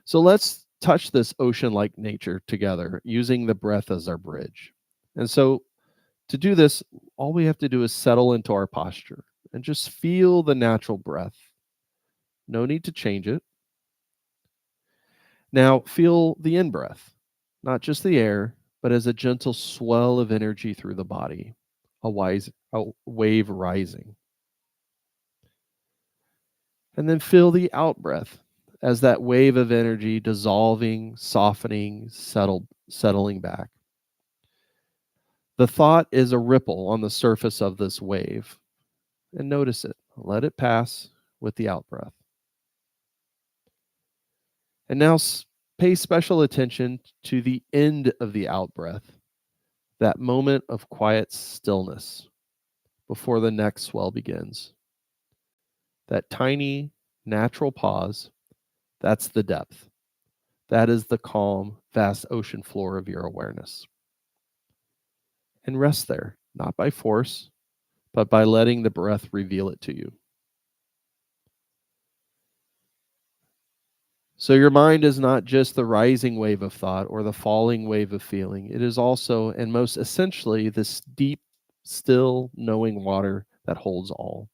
So let's touch this ocean-like nature together using the breath as our bridge. And so to do this, all we have to do is settle into our posture and just feel the natural breath. No need to change it. Now feel the in-breath, not just the air, but as a gentle swell of energy through the body, a wave rising. And then feel the out-breath as that wave of energy dissolving, softening, settling back. The thought is a ripple on the surface of this wave. And notice it. Let it pass with the out-breath. And now pay special attention to the end of the out-breath, that moment of quiet stillness before the next swell begins. That tiny, natural pause, that's the depth. That is the calm, vast ocean floor of your awareness. And rest there, not by force, but by letting the breath reveal it to you. So your mind is not just the rising wave of thought or the falling wave of feeling. It is also, and most essentially, this deep, still, knowing water that holds all.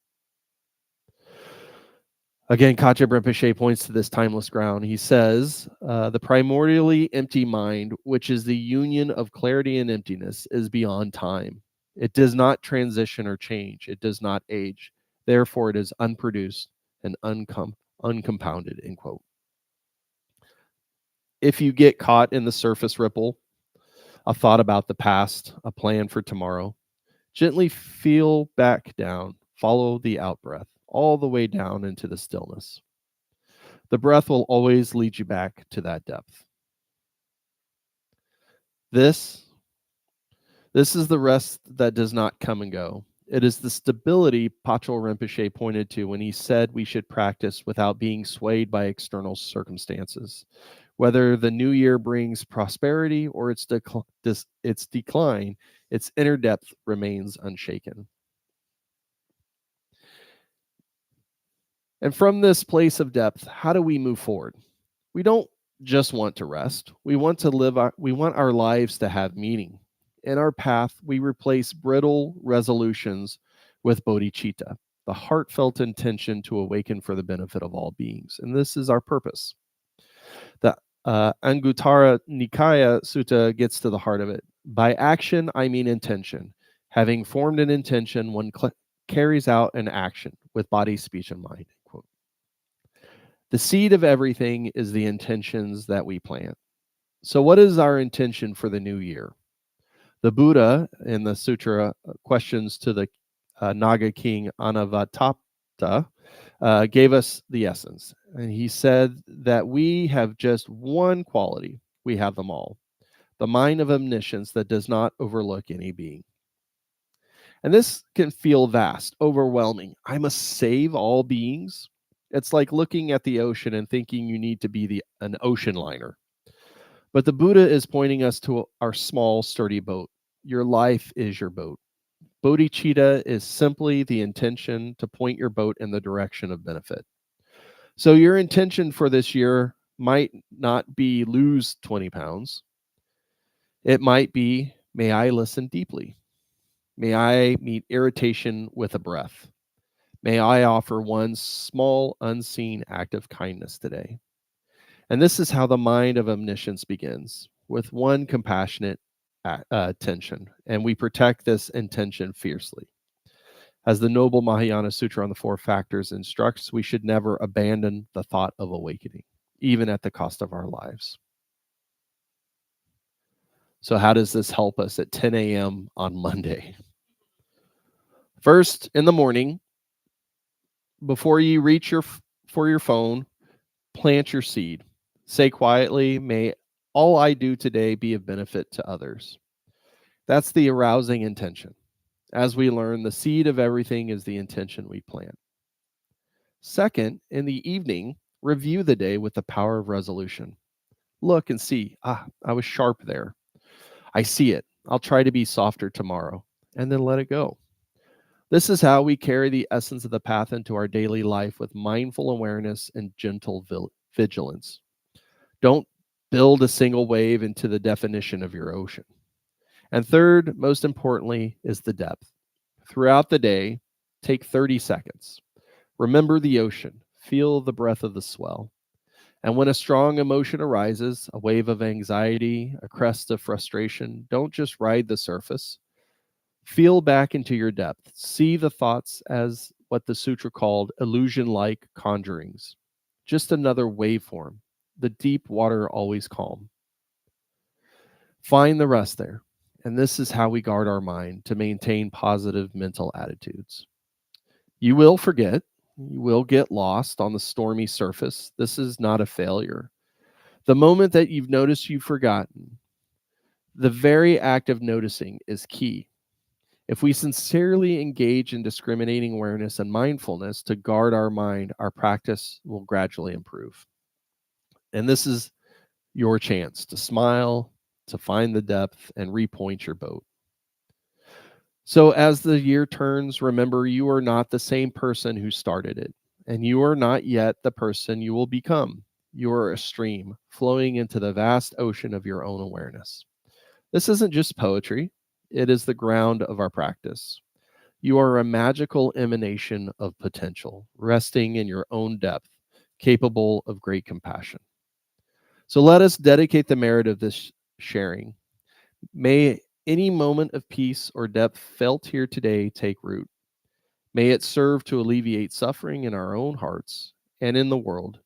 Again, Kacha Rinpoche points to this timeless ground. He says, the primordially empty mind, which is the union of clarity and emptiness, is beyond time. It does not transition or change. It does not age. Therefore, it is unproduced and uncompounded, end quote. If you get caught in the surface ripple, a thought about the past, a plan for tomorrow, gently feel back down, follow the out-breath, all the way down into the stillness. The breath will always lead you back to that depth. This is the rest that does not come and go. It is the stability Patrul Rinpoche pointed to when he said we should practice without being swayed by external circumstances. Whether the new year brings prosperity or its decline, its inner depth remains unshaken. And from this place of depth, how do we move forward? We don't just want to rest. We want our lives to have meaning. In our path, we replace brittle resolutions with bodhicitta, the heartfelt intention to awaken for the benefit of all beings. And this is our purpose. The Anguttara Nikaya Sutta gets to the heart of it. By action, I mean intention. Having formed an intention, one carries out an action with body, speech, and mind. Quote. The seed of everything is the intentions that we plant. So what is our intention for the new year? The Buddha in the sutra questions to the Naga king Anavatapta gave us the essence. And he said that we have just one quality. We have them all. The mind of omniscience that does not overlook any being. And this can feel vast, overwhelming. I must save all beings. It's like looking at the ocean and thinking you need to be an ocean liner. But the Buddha is pointing us to our small, sturdy boat. Your life is your boat. Bodhicitta is simply the intention to point your boat in the direction of benefit. So your intention for this year might not be lose 20 pounds. It might be, may I listen deeply? May I meet irritation with a breath? May I offer one small, unseen act of kindness today? And this is how the mind of omniscience begins, with one compassionate attention. And we protect this intention fiercely. As the noble Mahayana Sutra on the Four Factors instructs, we should never abandon the thought of awakening, even at the cost of our lives. So how does this help us at 10 a.m. on Monday? First, in the morning, before you reach for your phone, plant your seed. Say quietly, may all I do today be of benefit to others. That's the arousing intention. As we learn, the seed of everything is the intention we plant. Second, in the evening, Review the day with the power of resolution. Look and see, I was sharp there. I see it. I'll try to be softer tomorrow, and then let it go. This is how we carry the essence of the path into our daily life with mindful awareness and gentle vigilance. Don't build a single wave into the definition of your ocean. And third, most importantly, is the depth. Throughout the day, take 30 seconds. Remember the ocean. Feel the breath of the swell. And when a strong emotion arises, a wave of anxiety, a crest of frustration, don't just ride the surface. Feel back into your depth. See the thoughts as what the sutra called illusion-like conjurings. Just another waveform. The deep water always calm. Find the rest there. And this is how we guard our mind to maintain positive mental attitudes. You will forget. You will get lost on the stormy surface. This is not a failure. The moment that you've noticed you've forgotten, the very act of noticing is key. If we sincerely engage in discriminating awareness and mindfulness to guard our mind, our practice will gradually improve. And this is your chance to smile, to find the depth, and repoint your boat. So as the year turns, remember you are not the same person who started it, and you are not yet the person you will become. You are a stream flowing into the vast ocean of your own awareness. This isn't just poetry. It is the ground of our practice. You are a magical emanation of potential, resting in your own depth, capable of great compassion. So let us dedicate the merit of this sharing. May any moment of peace or depth felt here today take root. May it serve to alleviate suffering in our own hearts and in the world.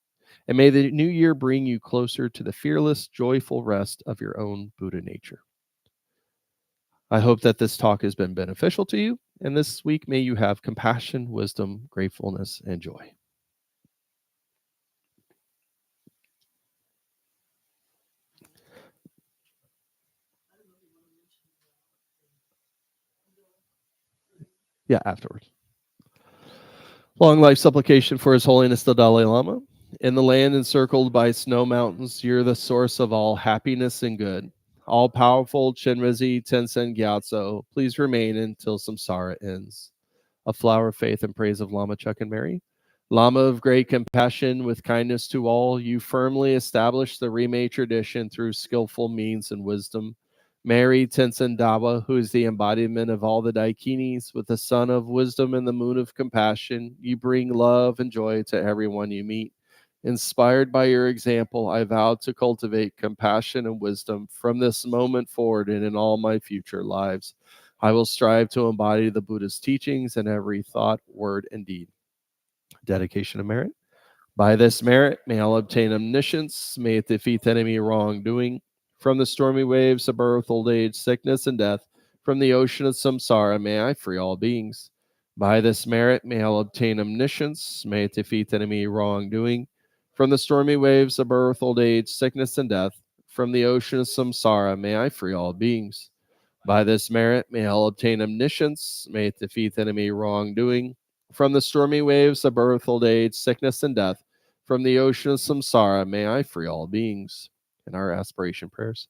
And may the new year bring you closer to the fearless, joyful rest of your own Buddha nature. I hope that this talk has been beneficial to you. And this week, may you have compassion, wisdom, gratefulness, and joy. Yeah, afterwards. Long life supplication for His Holiness the Dalai Lama. In the land encircled by snow mountains, you're the source of all happiness and good. All-powerful Chenrezig Tenzin Gyatso, please remain until samsara ends. A flower of faith and praise of Lama Chuck and Mary. Lama of great compassion with kindness to all, you firmly established the Rime tradition through skillful means and wisdom. Mary Tenzin Dawa, who is the embodiment of all the Daikinis, with the sun of wisdom and the moon of compassion, you bring love and joy to everyone you meet. Inspired by your example, I vow to cultivate compassion and wisdom from this moment forward and in all my future lives. I will strive to embody the Buddhist teachings in every thought, word, and deed. Dedication of merit. By this merit, may I obtain omniscience, may it defeat enemy wrongdoing. From the stormy waves of birth, old age, sickness, and death, from the ocean of samsara, may I free all beings. By this merit, may I obtain omniscience, may it defeat enemy wrongdoing. From the stormy waves of birth, old age, sickness, and death, from the ocean of samsara, may I free all beings. By this merit, may I obtain omniscience, may it defeat enemy wrongdoing. From the stormy waves of birth, old age, sickness, and death, from the ocean of samsara, may I free all beings. In our aspiration prayers.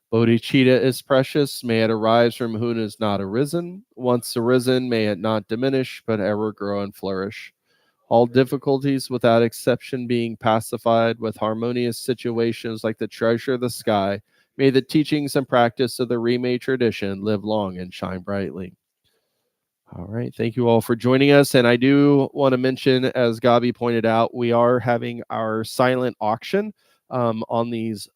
Bodhicitta is precious, may it arise from whom is not arisen. Once arisen, may it not diminish, but ever grow and flourish. All difficulties without exception being pacified with harmonious situations like the treasure of the sky, may the teachings and practice of the Rime tradition live long and shine brightly. All right. Thank you all for joining us. And I do want to mention, as Gabi pointed out, we are having our silent auction on these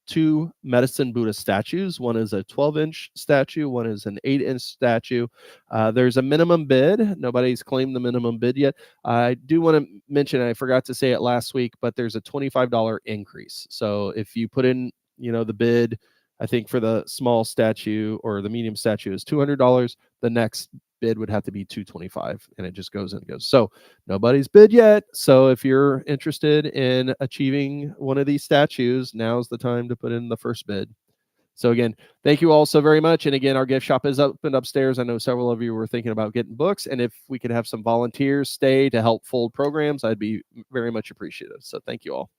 two medicine Buddha statues. One is a 12-inch statue. One is an 8-inch statue. There's a minimum bid. Nobody's claimed the minimum bid yet. I do want to mention, I forgot to say it last week, but there's a $25 increase. So if you put in, the bid, I think for the small statue or the medium statue is $200. The next bid would have to be $225, and it just goes and goes. So nobody's bid yet. So if you're interested in achieving one of these statues, now's the time to put in the first bid. So again, thank you all so very much. And again, our gift shop is open upstairs. I know several of you were thinking about getting books. And if we could have some volunteers stay to help fold programs, I'd be very much appreciative. So thank you all.